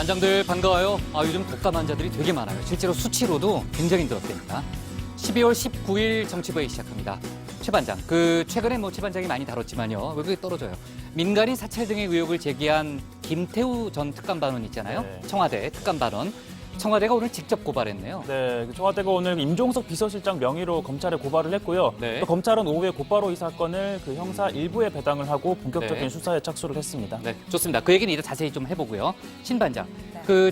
반장들 반가워요. 요즘 독감 환자들이 되게 많아요. 실제로 수치로도 굉장히 늘었답니다. 12월 19일 정치부회 시작합니다. 최 반장, 최근에 최 반장이 많이 다뤘지만요. 왜 그게 떨어져요? 민간인 사찰 등의 의혹을 제기한 김태우 전 특감반원 있잖아요. 네. 청와대 특감반원. 청와대가 오늘 직접 고발했네요. 네, 청와대가 오늘 임종석 비서실장 명의로 검찰에 고발을 했고요. 네. 또 검찰은 오후에 곧바로 이 사건을 형사 일부에 배당을 하고 본격적인 네. 수사에 착수를 했습니다. 네, 좋습니다. 그 얘기는 이제 자세히 좀 해보고요. 신 반장,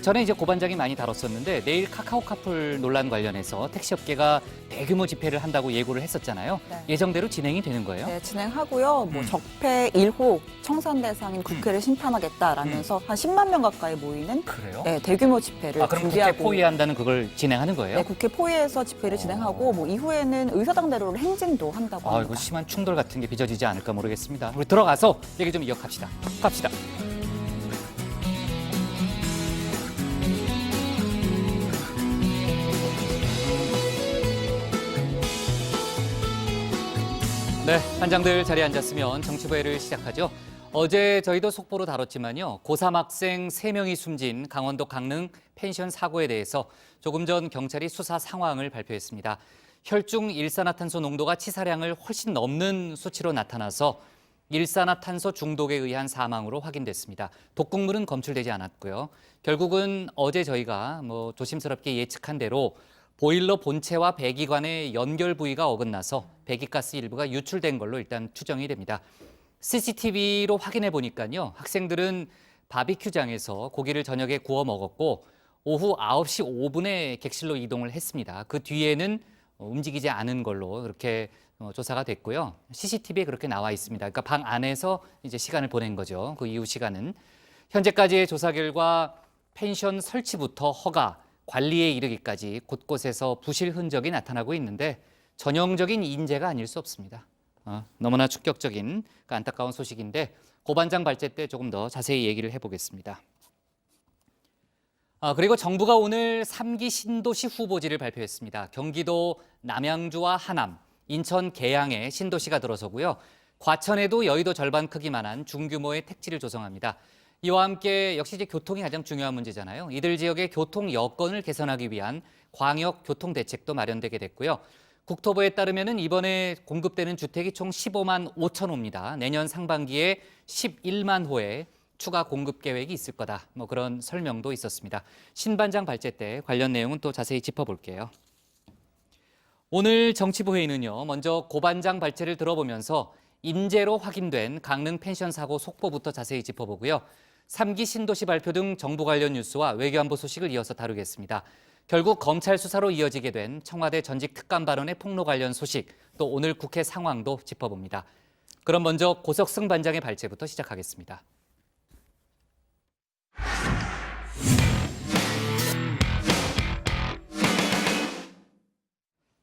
전에 이제 고 반장이 많이 다뤘었는데 내일 카카오 카풀 논란 관련해서 택시업계가 대규모 집회를 한다고 예고를 했었잖아요. 네. 예정대로 진행이 되는 거예요? 네, 진행하고요. 적폐 1호 청산 대상인 국회를 심판하겠다라면서 한 10만 명 가까이 모이는 그래요? 네, 대규모 집회를 그럼 국회 준비하고 포위한다는 그걸 진행하는 거예요? 네, 국회 포위에서 집회를 진행하고 이후에는 의사당대로 행진도 한다고 합니다. 이거 심한 충돌 같은 게 빚어지지 않을까 모르겠습니다. 우리 들어가서 얘기 좀 이어갑시다. 갑시다. 네, 반장들 자리에 앉았으면 정치부회를 시작하죠. 어제 저희도 속보로 다뤘지만요. 고3 학생 3명이 숨진 강원도 강릉 펜션 사고에 대해서 조금 전 경찰이 수사 상황을 발표했습니다. 혈중 일산화탄소 농도가 치사량을 훨씬 넘는 수치로 나타나서 일산화탄소 중독에 의한 사망으로 확인됐습니다. 독극물은 검출되지 않았고요. 결국은 어제 저희가 조심스럽게 예측한 대로 보일러 본체와 배기관의 연결 부위가 어긋나서 배기가스 일부가 유출된 걸로 일단 추정이 됩니다. CCTV로 확인해 보니까요. 학생들은 바비큐장에서 고기를 저녁에 구워 먹었고 오후 9시 5분에 객실로 이동을 했습니다. 그 뒤에는 움직이지 않은 걸로 그렇게 조사가 됐고요. CCTV에 그렇게 나와 있습니다. 그러니까 방 안에서 이제 시간을 보낸 거죠. 그 이후 시간은. 현재까지의 조사 결과 펜션 설치부터 허가, 관리에 이르기까지 곳곳에서 부실 흔적이 나타나고 있는데 전형적인 인재가 아닐 수 없습니다. 너무나 충격적인 안타까운 소식인데 고 반장 발제 때 조금 더 자세히 얘기를 해보겠습니다. 그리고 정부가 오늘 3기 신도시 후보지를 발표했습니다. 경기도 남양주와 하남, 인천 계양에 신도시가 들어서고요. 과천에도 여의도 절반 크기만한 중규모의 택지를 조성합니다. 이와 함께 역시 이제 교통이 가장 중요한 문제잖아요. 이들 지역의 교통 여건을 개선하기 위한 광역 교통 대책도 마련되게 됐고요. 국토부에 따르면은 이번에 공급되는 주택이 총 15만 5천 호입니다. 내년 상반기에 11만 호의 추가 공급 계획이 있을 거다. 그런 설명도 있었습니다. 신 반장 발제 때 관련 내용은 또 자세히 짚어볼게요. 오늘 정치부 회의는요. 먼저 고 반장 발제를 들어보면서 인재로 확인된 강릉 펜션 사고 속보부터 자세히 짚어보고요. 3기 신도시 발표 등 정부 관련 뉴스와 외교안보 소식을 이어서 다루겠습니다. 결국 검찰 수사로 이어지게 된 청와대 전직 특감 발언의 폭로 관련 소식, 또 오늘 국회 상황도 짚어봅니다. 그럼 먼저 고석승 반장의 발제부터 시작하겠습니다.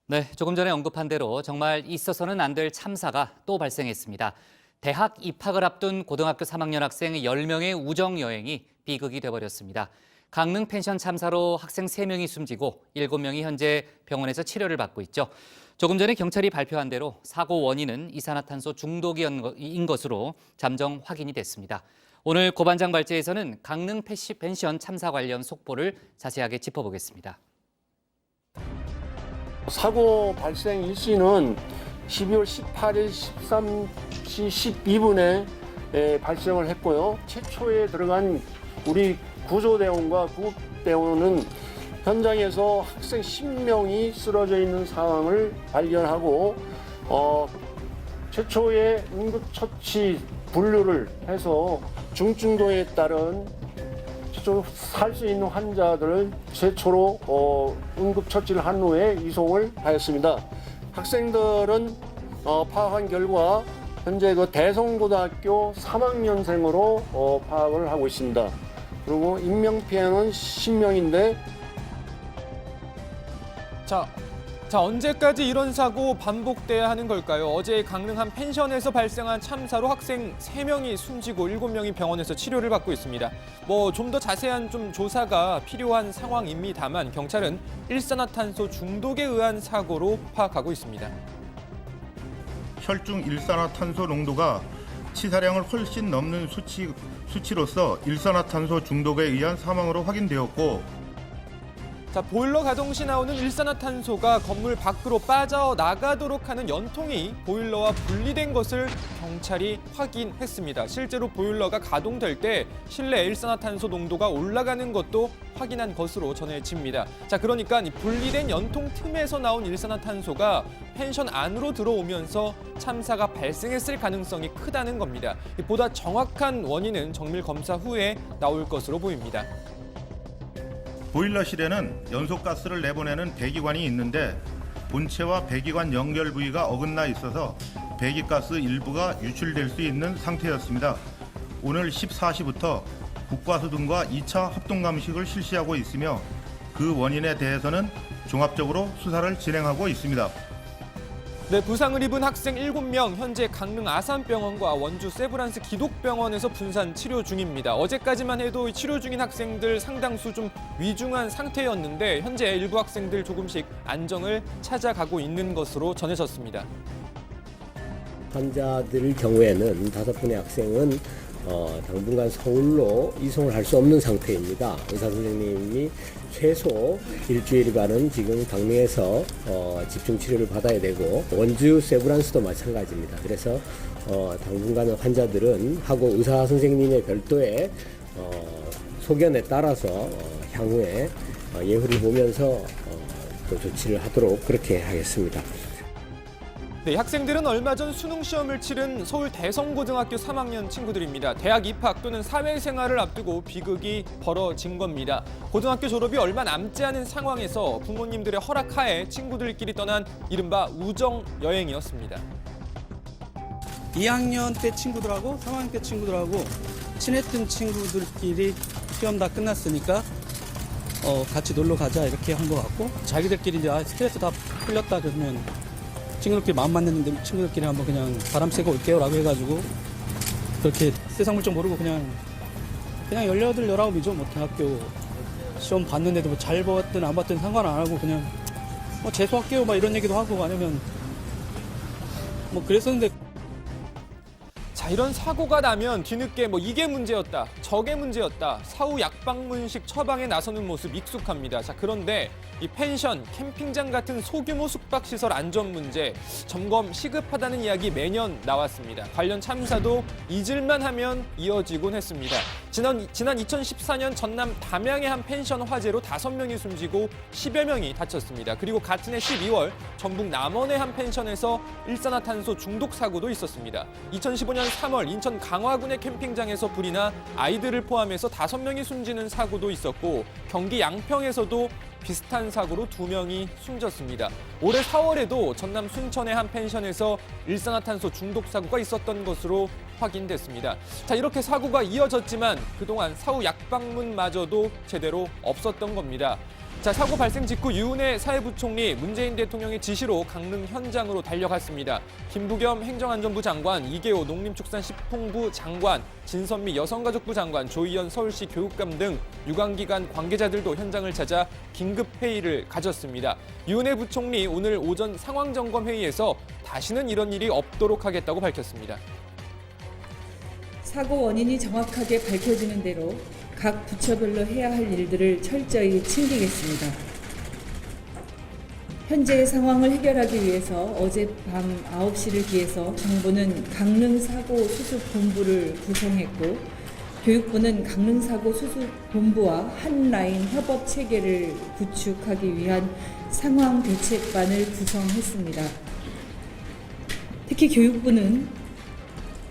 네, 조금 전에 언급한 대로 정말 있어서는 안 될 참사가 또 발생했습니다. 대학 입학을 앞둔 고등학교 3학년 학생 10명의 우정 여행이 비극이 돼버렸습니다. 강릉 펜션 참사로 학생 3명이 숨지고 7명이 현재 병원에서 치료를 받고 있죠. 조금 전에 경찰이 발표한 대로 사고 원인은 이산화탄소 중독인 것으로 잠정 확인이 됐습니다. 오늘 고 반장 발제에서는 강릉 펜션 참사 관련 속보를 자세하게 짚어보겠습니다. 사고 발생 일시는 12월 18일 13시 12분에 발생을 했고요. 최초에 들어간 우리 구조대원과 구급대원은 현장에서 학생 10명이 쓰러져 있는 상황을 발견하고 최초의 응급처치 분류를 해서 중증도에 따른 살 수 있는 환자들을 최초로 응급처치를 한 후에 이송을 하였습니다. 학생들은 파악한 결과 현재 대성고등학교 3학년생으로 파악을 하고 있습니다. 그리고 인명피해는 10명인데 자, 언제까지 이런 사고 반복돼야 하는 걸까요? 어제 강릉 한 펜션에서 발생한 참사로 학생 3명이 숨지고 7명이 병원에서 치료를 받고 있습니다. 좀 더 자세한 조사가 필요한 상황입니다만 경찰은 일산화탄소 중독에 의한 사고로 파악하고 있습니다. 혈중 일산화탄소 농도가 치사량을 훨씬 넘는 수치 수치로서 일산화탄소 중독에 의한 사망으로 확인되었고, 자, 보일러 가동 시 나오는 일산화탄소가 건물 밖으로 빠져나가도록 하는 연통이 보일러와 분리된 것을 경찰이 확인했습니다. 실제로 보일러가 가동될 때 실내 일산화탄소 농도가 올라가는 것도 확인한 것으로 전해집니다. 자, 그러니까 이 분리된 연통 틈에서 나온 일산화탄소가 펜션 안으로 들어오면서 참사가 발생했을 가능성이 크다는 겁니다. 보다 정확한 원인은 정밀 검사 후에 나올 것으로 보입니다. 보일러실에는 연소가스를 내보내는 배기관이 있는데 본체와 배기관 연결 부위가 어긋나 있어서 배기가스 일부가 유출될 수 있는 상태였습니다. 오늘 14시부터 국과수 등과 2차 합동 감식을 실시하고 있으며 그 원인에 대해서는 종합적으로 수사를 진행하고 있습니다. 네, 부상을 입은 학생 7명 현재 강릉 아산병원과 원주 세브란스 기독병원에서 분산 치료 중입니다. 어제까지만 해도 치료 중인 학생들 상당수 좀 위중한 상태였는데 현재 일부 학생들 조금씩 안정을 찾아가고 있는 것으로 전해졌습니다. 환자들 경우에는 5분의 학생은 당분간 서울로 이송을 할 수 없는 상태입니다. 의사 선생님이 최소 일주일간은 지금 강릉에서 집중 치료를 받아야 되고 원주 세브란스도 마찬가지입니다. 그래서 당분간은 환자들은 하고 의사 선생님의 별도의 소견에 따라서 향후에 예후를 보면서 또 조치를 하도록 그렇게 하겠습니다. 네, 학생들은 얼마 전 수능 시험을 치른 서울 대성고등학교 3학년 친구들입니다. 대학 입학 또는 사회생활을 앞두고 비극이 벌어진 겁니다. 고등학교 졸업이 얼마 남지 않은 상황에서 부모님들의 허락하에 친구들끼리 떠난 이른바 우정 여행이었습니다. 2학년 때 친구들하고 3학년 때 친구들하고 친했던 친구들끼리 시험 다 끝났으니까 같이 놀러 가자 이렇게 한 것 같고, 자기들끼리 이제 스트레스 다 풀렸다 그러면 친구들끼리 마음 맞는데 친구들끼리 한번 그냥 바람 쐬고 올게요라고 해가지고 그렇게 세상 물정 모르고 그냥 18, 19이죠. 뭐 대학교 시험 봤는데도 뭐 잘 봤든 안 봤든 상관 안 하고 그냥 재수할게요 막 이런 얘기도 하고 아니면 뭐 그랬었는데. 자, 이런 사고가 나면 뒤늦게 이게 문제였다, 저게 문제였다, 사후 약방문식 처방에 나서는 모습 익숙합니다. 자, 그런데 이 펜션, 캠핑장 같은 소규모 숙박시설 안전 문제 점검 시급하다는 이야기 매년 나왔습니다. 관련 참사도 잊을만 하면 이어지곤 했습니다. 지난 2014년 전남 담양의 한 펜션 화재로 5명이 숨지고 10여 명이 다쳤습니다. 그리고 같은 해 12월 전북 남원의 한 펜션에서 일산화탄소 중독 사고도 있었습니다. 2015년 3월 인천 강화군의 캠핑장에서 불이 나 아이들을 포함해서 5명이 숨지는 사고도 있었고, 경기 양평에서도 비슷한 사고로 2명이 숨졌습니다. 올해 4월에도 전남 순천의 한 펜션에서 일산화탄소 중독 사고가 있었던 것으로 확인됐습니다. 자, 이렇게 사고가 이어졌지만 그동안 사후 약방문마저도 제대로 없었던 겁니다. 자, 사고 발생 직후 유은혜 사회부총리, 문재인 대통령의 지시로 강릉 현장으로 달려갔습니다. 김부겸 행정안전부 장관, 이계호 농림축산식품부 장관, 진선미 여성가족부 장관, 조희연 서울시 교육감 등 유관기관 관계자들도 현장을 찾아 긴급 회의를 가졌습니다. 유은혜 부총리 오늘 오전 상황점검회의에서 다시는 이런 일이 없도록 하겠다고 밝혔습니다. 사고 원인이 정확하게 밝혀지는 대로 각 부처별로 해야 할 일들을 철저히 챙기겠습니다. 현재의 상황을 해결하기 위해서 어젯밤 9시를 기해서 정부는 강릉사고수습본부를 구성했고, 교육부는 강릉사고수습본부와 한 라인 협업 체계를 구축하기 위한 상황대책반을 구성했습니다. 특히 교육부는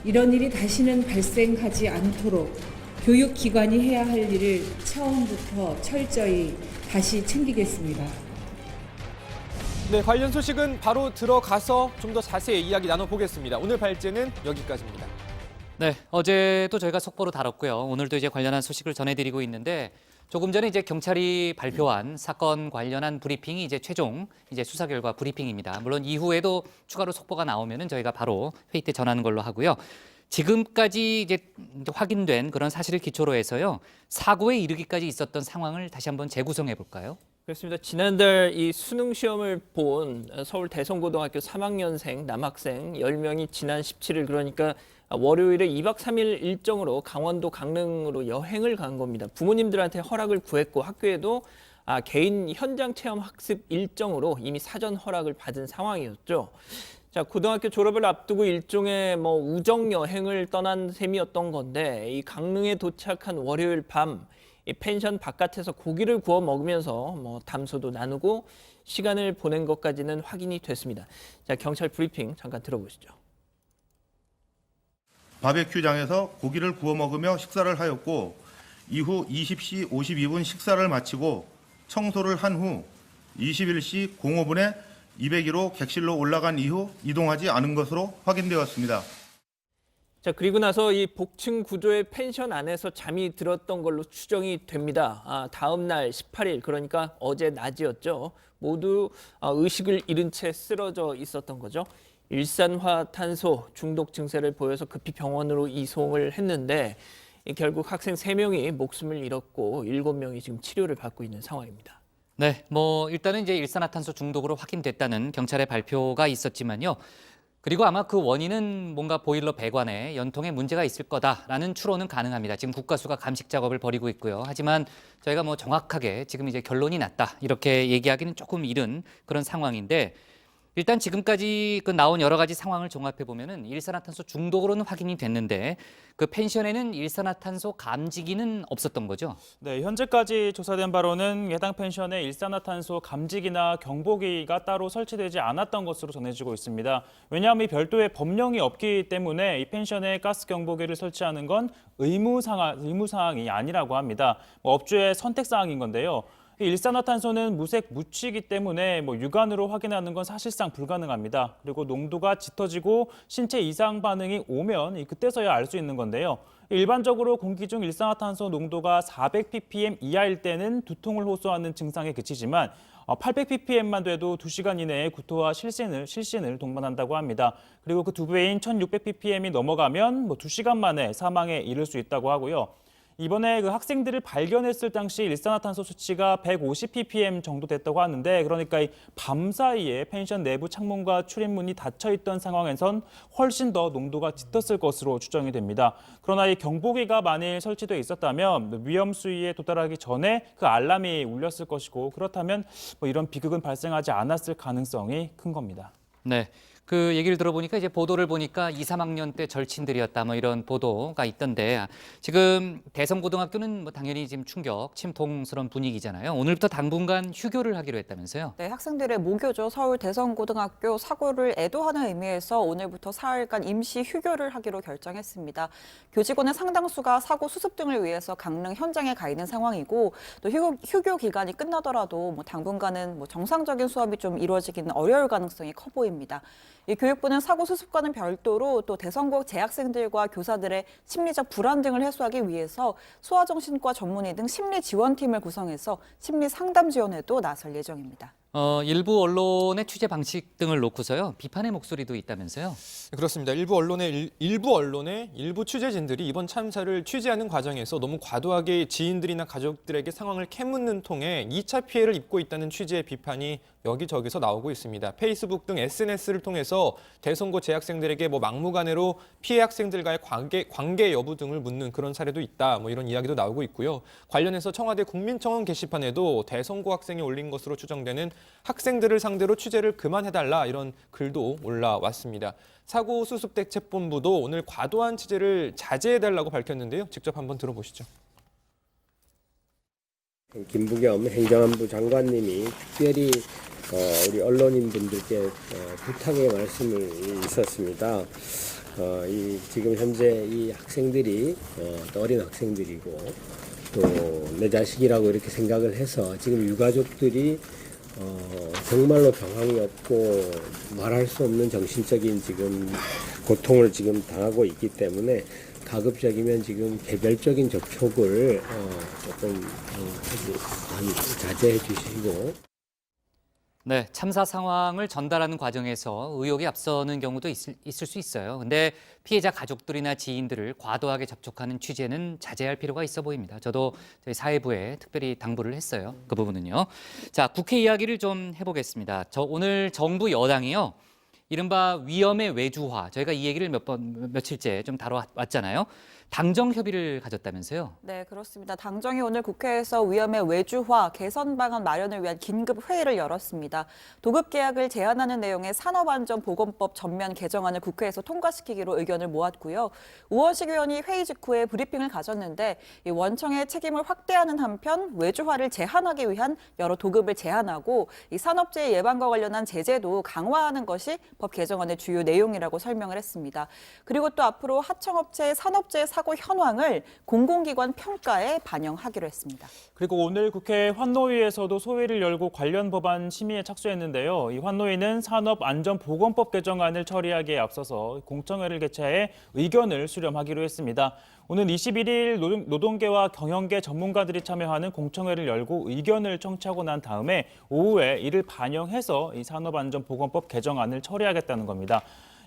이런 일이 다시는 발생하지 않도록 교육기관이 해야 할 일을 처음부터 철저히 다시 챙기겠습니다. 네, 관련 소식은 바로 들어가서 좀 더 자세히 이야기 나눠보겠습니다. 오늘 발제는 여기까지입니다. 네, 어제도 저희가 속보로 다뤘고요. 오늘도 이제 관련한 소식을 전해드리고 있는데, 조금 전에 이제 경찰이 발표한 사건 관련한 브리핑이 이제 최종 수사 결과 브리핑입니다. 물론 이후에도 추가로 속보가 나오면은 저희가 바로 회의 때 전하는 걸로 하고요. 지금까지 이제 확인된 그런 사실을 기초로 해서요, 사고에 이르기까지 있었던 상황을 다시 한번 재구성해 볼까요? 그렇습니다. 지난달 이 수능 시험을 본 서울 대성고등학교 3학년생 남학생 10명이 지난 17일, 그러니까 월요일에 2박 3일 일정으로 강원도 강릉으로 여행을 간 겁니다. 부모님들한테 허락을 구했고 학교에도 개인 현장 체험 학습 일정으로 이미 사전 허락을 받은 상황이었죠. 자, 고등학교 졸업을 앞두고 일종의 우정 여행을 떠난 셈이었던 건데 이 강릉에 도착한 월요일 밤 이 펜션 바깥에서 고기를 구워 먹으면서 담소도 나누고 시간을 보낸 것까지는 확인이 됐습니다. 자, 경찰 브리핑 잠깐 들어보시죠. 바베큐장에서 고기를 구워 먹으며 식사를 하였고 이후 20시 52분 식사를 마치고 청소를 한 후 21시 05분에 201호 객실로 올라간 이후 이동하지 않은 것으로 확인되었습니다. 자, 그리고 나서 이 복층 구조의 펜션 안에서 잠이 들었던 걸로 추정이 됩니다. 다음 날 18일, 그러니까 어제 낮이었죠. 모두 의식을 잃은 채 쓰러져 있었던 거죠. 일산화탄소 중독 증세를 보여서 급히 병원으로 이송을 했는데 결국 학생 3명이 목숨을 잃었고 7명이 지금 치료를 받고 있는 상황입니다. 네, 일단은 이제 일산화탄소 중독으로 확인됐다는 경찰의 발표가 있었지만요. 그리고 아마 그 원인은 뭔가 보일러 배관에 연통에 문제가 있을 거다라는 추론은 가능합니다. 지금 국가수가 감식 작업을 벌이고 있고요. 하지만 저희가 정확하게 지금 이제 결론이 났다 이렇게 얘기하기는 조금 이른 그런 상황인데 일단 지금까지 나온 여러 가지 상황을 종합해 보면은 일산화탄소 중독으로는 확인이 됐는데 그 펜션에는 일산화탄소 감지기는 없었던 거죠? 네, 현재까지 조사된 바로는 해당 펜션에 일산화탄소 감지기나 경보기가 따로 설치되지 않았던 것으로 전해지고 있습니다. 왜냐하면 이 별도의 법령이 없기 때문에 이 펜션에 가스 경보기를 설치하는 건 의무사항이 아니라고 합니다. 업주의 선택사항인 건데요. 일산화탄소는 무색 무취이기 때문에 육안으로 확인하는 건 사실상 불가능합니다. 그리고 농도가 짙어지고 신체 이상 반응이 오면 그때서야 알 수 있는 건데요. 일반적으로 공기 중 일산화탄소 농도가 400ppm 이하일 때는 두통을 호소하는 증상에 그치지만 800ppm만 돼도 2시간 이내에 구토와 실신을 동반한다고 합니다. 그리고 그 두 배인 1600ppm이 넘어가면 2시간 만에 사망에 이를 수 있다고 하고요. 이번에 그 학생들을 발견했을 당시 일산화탄소 수치가 150ppm 정도 됐다고 하는데 그러니까 이 밤 사이에 펜션 내부 창문과 출입문이 닫혀 있던 상황에선 훨씬 더 농도가 짙었을 것으로 추정이 됩니다. 그러나 이 경보기가 만일 설치돼 있었다면 위험 수위에 도달하기 전에 그 알람이 울렸을 것이고 그렇다면 이런 비극은 발생하지 않았을 가능성이 큰 겁니다. 네. 그 얘기를 들어보니까 이제 보도를 보니까 2, 3학년 때 절친들이었다 이런 보도가 있던데 지금 대성고등학교는 당연히 지금 충격, 침통스러운 분위기잖아요. 오늘부터 당분간 휴교를 하기로 했다면서요? 네, 학생들의 모교죠. 서울 대성고등학교 사고를 애도하는 의미에서 오늘부터 사흘간 임시 휴교를 하기로 결정했습니다. 교직원의 상당수가 사고 수습 등을 위해서 강릉 현장에 가 있는 상황이고 또 휴교 기간이 끝나더라도 당분간은 정상적인 수업이 좀 이루어지기는 어려울 가능성이 커 보입니다. 이 교육부는 사고 수습과는 별도로 또 대성고 재학생들과 교사들의 심리적 불안 등을 해소하기 위해서 소아정신과 전문의 등 심리 지원팀을 구성해서 심리 상담 지원에도 나설 예정입니다. 일부 언론의 취재 방식 등을 놓고서요. 비판의 목소리도 있다면서요? 그렇습니다. 일부 언론의 일부 취재진들이 이번 참사를 취재하는 과정에서 너무 과도하게 지인들이나 가족들에게 상황을 캐묻는 통에 2차 피해를 입고 있다는 취지의 비판이 여기저기서 나오고 있습니다. 페이스북 등 SNS를 통해서 대성고 재학생들에게 막무가내로 피해 학생들과의 관계 여부 등을 묻는 그런 사례도 있다. 이런 이야기도 나오고 있고요. 관련해서 청와대 국민청원 게시판에도 대성고 학생이 올린 것으로 추정되는 학생들을 상대로 취재를 그만해달라 이런 글도 올라왔습니다. 사고 수습대책본부도 오늘 과도한 취재를 자제해달라고 밝혔는데요. 직접 한번 들어보시죠. 김부겸 행정안부 장관님이 특별히 우리 언론인분들께 부탁의 말씀을 있었습니다. 지금 현재 이 학생들이 또 어린 학생들이고 또 내 자식이라고 이렇게 생각을 해서 지금 유가족들이 정말로 방황이 없고 말할 수 없는 정신적인 지금 고통을 지금 당하고 있기 때문에 가급적이면 지금 개별적인 접촉을 조금 자제해 주시고. 네, 참사 상황을 전달하는 과정에서 의혹이 앞서는 경우도 있을 수 있어요. 근데 피해자 가족들이나 지인들을 과도하게 접촉하는 취재는 자제할 필요가 있어 보입니다. 저도 저희 사회부에 특별히 당부를 했어요. 그 부분은요. 자, 국회 이야기를 좀 해보겠습니다. 오늘 정부 여당이요. 이른바 위험의 외주화, 저희가 이 얘기를 며칠째 좀 다뤄왔잖아요. 당정 협의를 가졌다면서요? 네, 그렇습니다. 당정이 오늘 국회에서 위험의 외주화 개선 방안 마련을 위한 긴급 회의를 열었습니다. 도급 계약을 제한하는 내용의 산업안전보건법 전면 개정안을 국회에서 통과시키기로 의견을 모았고요. 우원식 의원이 회의 직후에 브리핑을 가졌는데 이 원청의 책임을 확대하는 한편 외주화를 제한하기 위한 여러 도급을 제한하고 이 산업재해 예방과 관련한 제재도 강화하는 것이 법 개정안의 주요 내용이라고 설명을 했습니다. 그리고 또 앞으로 하청업체의 산업재해 사고 현황을 공공기관 평가에 반영하기로 했습니다. 그리고 오늘 국회 환노위에서도 소위를 열고 관련 법안 심의에 착수했는데요. 이 환노위는 산업안전보건법 개정안을 처리하기에 앞서서 공청회를 개최해 의견을 수렴하기로 했습니다. 오는 21일 노동계와 경영계 전문가들이 참여하는 공청회를 열고 의견을 청취하고 난 다음에 오후에 이를 반영해서 이 산업안전보건법 개정안을 처리하겠다는 겁니다.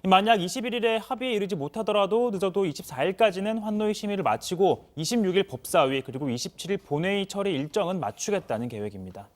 만약 21일에 합의에 이르지 못하더라도 늦어도 24일까지는 환노위 심의를 마치고 26일 법사위 그리고 27일 본회의 처리 일정은 맞추겠다는 계획입니다.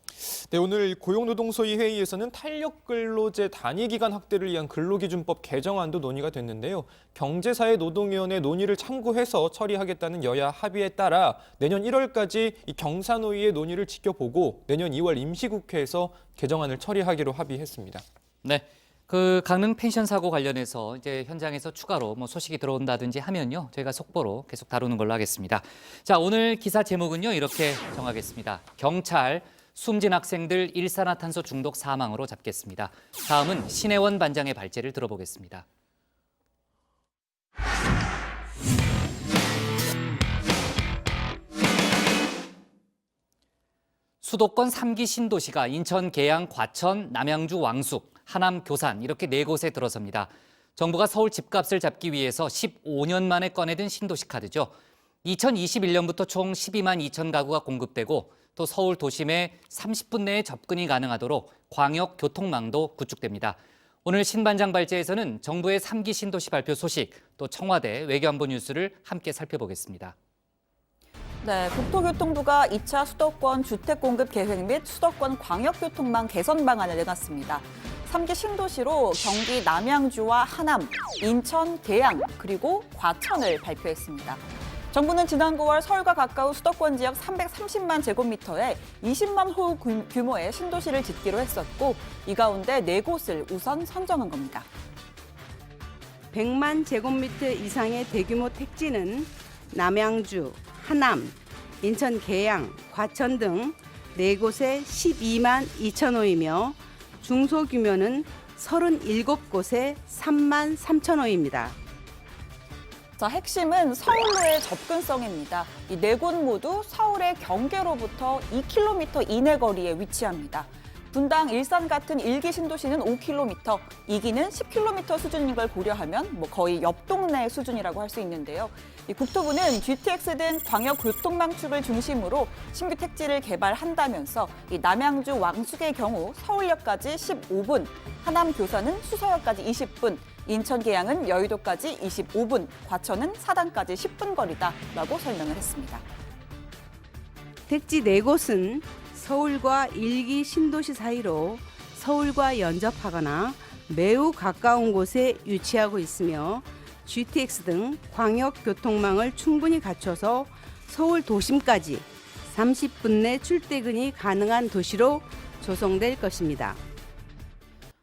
네, 오늘 고용노동소위 회의에서는 탄력근로제 단위기간 확대를 위한 근로기준법 개정안도 논의가 됐는데요. 경제사회노동위원회 논의를 참고해서 처리하겠다는 여야 합의에 따라 내년 1월까지 이 경사노위의 논의를 지켜보고 내년 2월 임시국회에서 개정안을 처리하기로 합의했습니다. 네. 그 강릉 펜션 사고 관련해서 이제 현장에서 추가로 뭐 소식이 들어온다든지 하면요. 저희가 속보로 계속 다루는 걸로 하겠습니다. 자, 오늘 기사 제목은요. 이렇게 정하겠습니다. 경찰 숨진 학생들 일산화탄소 중독 사망으로 잡겠습니다. 다음은 신혜원 반장의 발제를 들어보겠습니다. 수도권 3기 신도시가 인천, 계양, 과천, 남양주, 왕숙, 하남, 교산 이렇게 4곳에 들어섭니다. 정부가 서울 집값을 잡기 위해서 15년 만에 꺼내든 신도시 카드죠. 2021년부터 총 12만 2천 가구가 공급되고 또 서울 도심에 30분 내에 접근이 가능하도록 광역 교통망도 구축됩니다. 오늘 신반장 발제에서는 정부의 3기 신도시 발표 소식, 또 청와대 외교안보 뉴스를 함께 살펴보겠습니다. 네, 국토교통부가 2차 수도권 주택공급 계획 및 수도권 광역교통망 개선 방안을 내놨습니다. 3기 신도시로 경기 남양주와 하남, 인천, 계양, 그리고 과천을 발표했습니다. 정부는 지난 9월 서울과 가까운 수도권 지역 330만 제곱미터에 20만 호 규모의 신도시를 짓기로 했었고 이 가운데 4곳을 우선 선정한 겁니다. 100만 제곱미터 이상의 대규모 택지는 남양주, 하남, 인천 계양, 과천 등 4곳에 12만 2천 호이며 중소규모는 37곳에 3만 3천 호입니다. 자, 핵심은 서울로의 접근성입니다. 이 4곳 모두 서울의 경계로부터 2km 이내 거리에 위치합니다. 분당, 일산 같은 1기 신도시는 5km, 2기는 10km 수준인 걸 고려하면 거의 옆 동네 수준이라고 할 수 있는데요. 이 국토부는 GTX 등 광역 교통망축을 중심으로 신규 택지를 개발한다면서 이 남양주 왕숙의 경우 서울역까지 15분, 하남 교산은 수서역까지 20분, 인천 계양은 여의도까지 25분, 과천은 사당까지 10분 거리다라고 설명을 했습니다. 택지 4곳은 서울과 1기 신도시 사이로 서울과 연접하거나 매우 가까운 곳에 위치하고 있으며 GTX 등 광역교통망을 충분히 갖춰서 서울 도심까지 30분 내 출퇴근이 가능한 도시로 조성될 것입니다.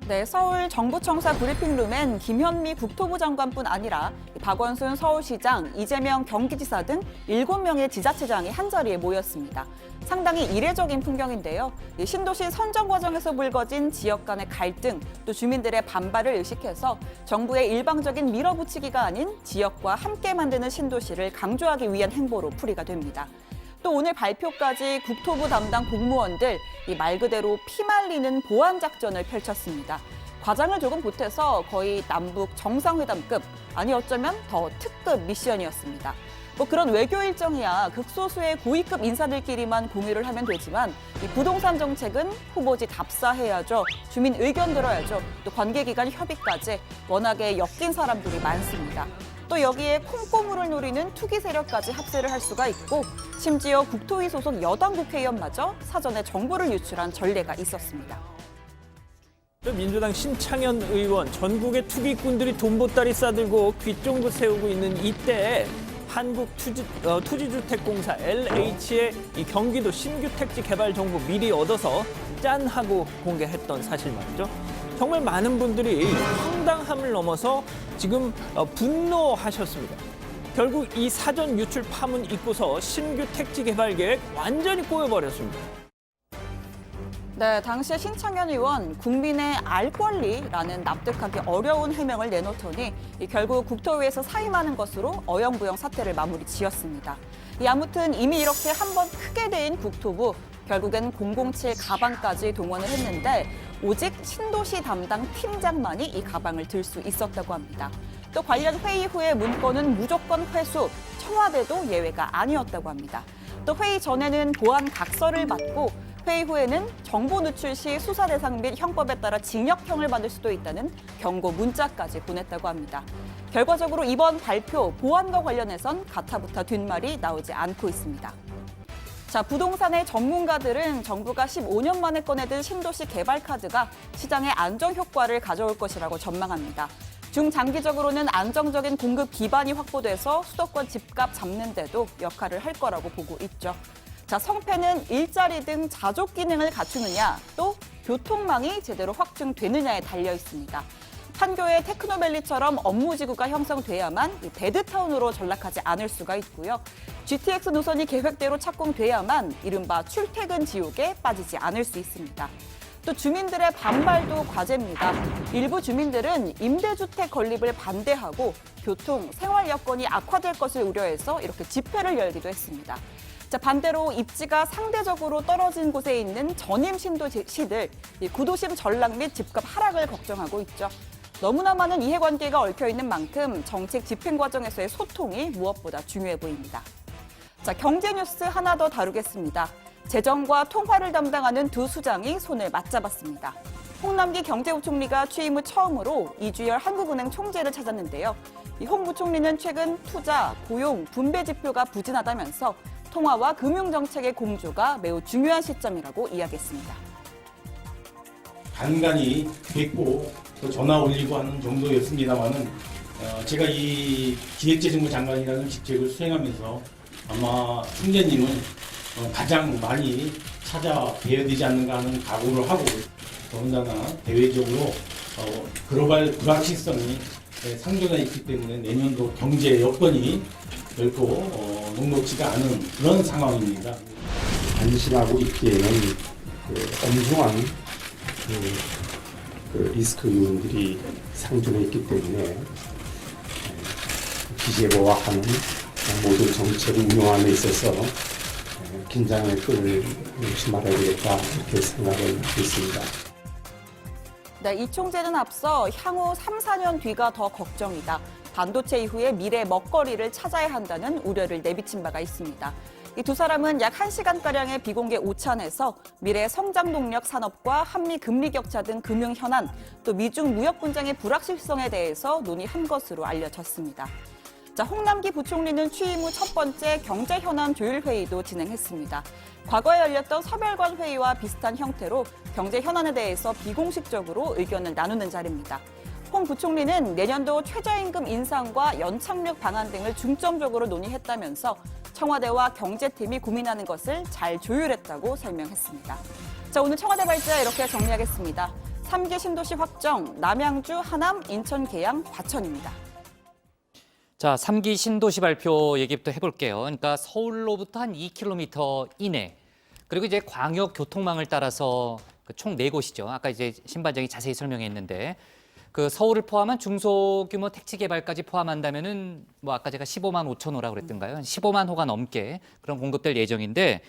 네, 서울 정부청사 브리핑룸엔 김현미 국토부 장관뿐 아니라 박원순 서울시장, 이재명 경기지사 등 7명의 지자체장이 한자리에 모였습니다. 상당히 이례적인 풍경인데요. 신도시 선정 과정에서 불거진 지역 간의 갈등, 또 주민들의 반발을 의식해서 정부의 일방적인 밀어붙이기가 아닌 지역과 함께 만드는 신도시를 강조하기 위한 행보로 풀이가 됩니다. 또 오늘 발표까지 국토부 담당 공무원들 말 그대로 피말리는 보안 작전을 펼쳤습니다. 과장을 조금 보태서 거의 남북 정상회담급, 아니 어쩌면 더 특급 미션이었습니다. 그런 외교 일정이야 극소수의 고위급 인사들끼리만 공유를 하면 되지만 이 부동산 정책은 후보지 답사해야죠. 주민 의견 들어야죠. 또 관계기관 협의까지 워낙에 엮인 사람들이 많습니다. 또 여기에 콩고물을 노리는 투기 세력까지 합세를 할 수가 있고 심지어 국토위 소속 여당 국회의원마저 사전에 정보를 유출한 전례가 있었습니다. 민주당 신창현 의원, 전국의 투기꾼들이 돈 보따리 싸들고 귓종부 세우고 있는 이때에 한국투지주택공사 LH의 이 경기도 신규 택지 개발 정보 미리 얻어서 짠 하고 공개했던 사실 말이죠. 정말 많은 분들이 황당함을 넘어서 지금 분노하셨습니다. 결국 이 사전 유출 파문 잊고서 신규 택지 개발 계획 완전히 꼬여버렸습니다. 네, 당시에 신창현 의원 국민의 알 권리라는 납득하기 어려운 해명을 내놓더니 결국 국토위에서 사임하는 것으로 어영부영 사태를 마무리 지었습니다. 아무튼 이미 이렇게 한번 크게 데인 국토부, 결국엔 007 가방까지 동원을 했는데 오직 신도시 담당 팀장만이 이 가방을 들 수 있었다고 합니다. 또 관련 회의 후에 문건은 무조건 회수, 청와대도 예외가 아니었다고 합니다. 또 회의 전에는 보안 각서를 받고 회의 후에는 정보 누출 시 수사 대상 및 형법에 따라 징역형을 받을 수도 있다는 경고 문자까지 보냈다고 합니다. 결과적으로 이번 발표, 보안과 관련해선 가타부타 뒷말이 나오지 않고 있습니다. 자, 부동산의 전문가들은 정부가 15년 만에 꺼내든 신도시 개발 카드가 시장에 안정 효과를 가져올 것이라고 전망합니다. 중장기적으로는 안정적인 공급 기반이 확보돼서 수도권 집값 잡는 데도 역할을 할 거라고 보고 있죠. 자, 성패는 일자리 등 자족 기능을 갖추느냐, 또 교통망이 제대로 확충되느냐에 달려 있습니다. 판교의 테크노밸리처럼 업무지구가 형성돼야만 배드타운으로 전락하지 않을 수가 있고요. GTX 노선이 계획대로 착공돼야만 이른바 출퇴근 지옥에 빠지지 않을 수 있습니다. 또 주민들의 반발도 과제입니다. 일부 주민들은 임대주택 건립을 반대하고 교통, 생활 여건이 악화될 것을 우려해서 이렇게 집회를 열기도 했습니다. 자, 반대로 입지가 상대적으로 떨어진 곳에 있는 전임 신도시들, 구도심 전락 및 집값 하락을 걱정하고 있죠. 너무나 많은 이해관계가 얽혀있는 만큼 정책 집행 과정에서의 소통이 무엇보다 중요해 보입니다. 자, 경제 뉴스 하나 더 다루겠습니다. 재정과 통화를 담당하는 두 수장이 손을 맞잡았습니다. 홍남기 경제부총리가 취임 후 처음으로 이주열 한국은행 총재를 찾았는데요. 홍 부총리는 최근 투자, 고용, 분배 지표가 부진하다면서 통화와 금융정책의 공조가 매우 중요한 시점이라고 이야기했습니다. 간간히 뵙고 또 전화 올리고 하는 정도였습니다만은 제가 이 기획재정부 장관이라는 직책을 수행하면서 아마 총재님은 가장 많이 찾아뵈야 되지 않는가 하는 각오를 하고 더군다나 대외적으로 글로벌 불확실성이 상존해 있기 때문에 내년도 경제 여건이 결코 녹록지가 않은 그런 상황입니다. 안심하고 있기에는 엄중한 리스크 요인들이 상존해 있기 때문에 기재부와 하는 모든 정책을 운영함에 있어서 긴장의 끈을 놓지 말아야 되겠다 이렇게 생각을 하고 있습니다. 네, 이 총재는 앞서 향후 3, 4년 뒤가 더 걱정이다. 반도체 이후의 미래 먹거리를 찾아야 한다는 우려를 내비친 바가 있습니다. 이 두 사람은 약 1시간가량의 비공개 오찬에서 미래 성장 동력 산업과 한미 금리 격차 등 금융 현안, 또 미중 무역 분쟁의 불확실성에 대해서 논의한 것으로 알려졌습니다. 자, 홍남기 부총리는 취임 후 첫 번째 경제 현안 조율 회의도 진행했습니다. 과거에 열렸던 서별관 회의와 비슷한 형태로 경제 현안에 대해서 비공식적으로 의견을 나누는 자리입니다. 홍 부총리는 내년도 최저임금 인상과 연착륙 방안 등을 중점적으로 논의했다면서 청와대와 경제팀이 고민하는 것을 잘 조율했다고 설명했습니다. 자, 오늘 청와대 발제 이렇게 정리하겠습니다. 3기 신도시 확정, 남양주, 하남, 인천, 계양, 과천입니다. 자, 3기 신도시 발표 얘기부터 해볼게요. 그러니까 서울로부터 한 2km 이내, 그리고 이제 광역 교통망을 따라서 총 4곳이죠. 아까 이제 신 반장이 자세히 설명했는데, 그 서울을 포함한 중소규모 택지 개발까지 포함한다면은 뭐 아까 제가 15만 5천 호라고 그랬던가요? 15만 호가 넘게 그런 공급될 예정인데,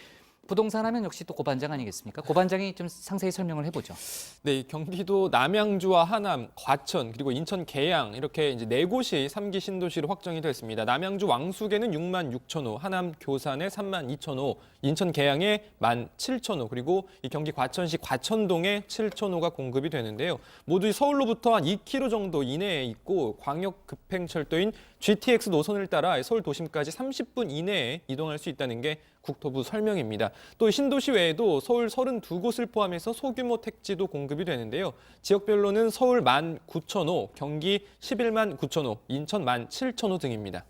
부동산 하면 역시 또 고 반장 아니겠습니까? 고 반장이 좀 상세히 설명을 해보죠. 네, 경기도 남양주와 하남, 과천, 그리고 인천 계양 이렇게 이제 4곳이 3기 신도시로 확정이 됐습니다. 남양주 왕숙에는 6만 6천 호, 하남 교산에 3만 2천 호, 인천 계양에 1만 7천 호, 그리고 이 경기 과천시 과천동에 7천 호가 공급이 되는데요. 모두 서울로부터 한 2km 정도 이내에 있고 광역 급행철도인 GTX 노선을 따라 서울 도심까지 30분 이내에 이동할 수 있다는 게 국토부 설명입니다. 또 신도시 외에도 서울 32곳을 포함해서 소규모 택지도 공급이 되는데요. 지역별로는 서울 19,000호, 경기 11만 9천호, 인천 17,000호 등입니다.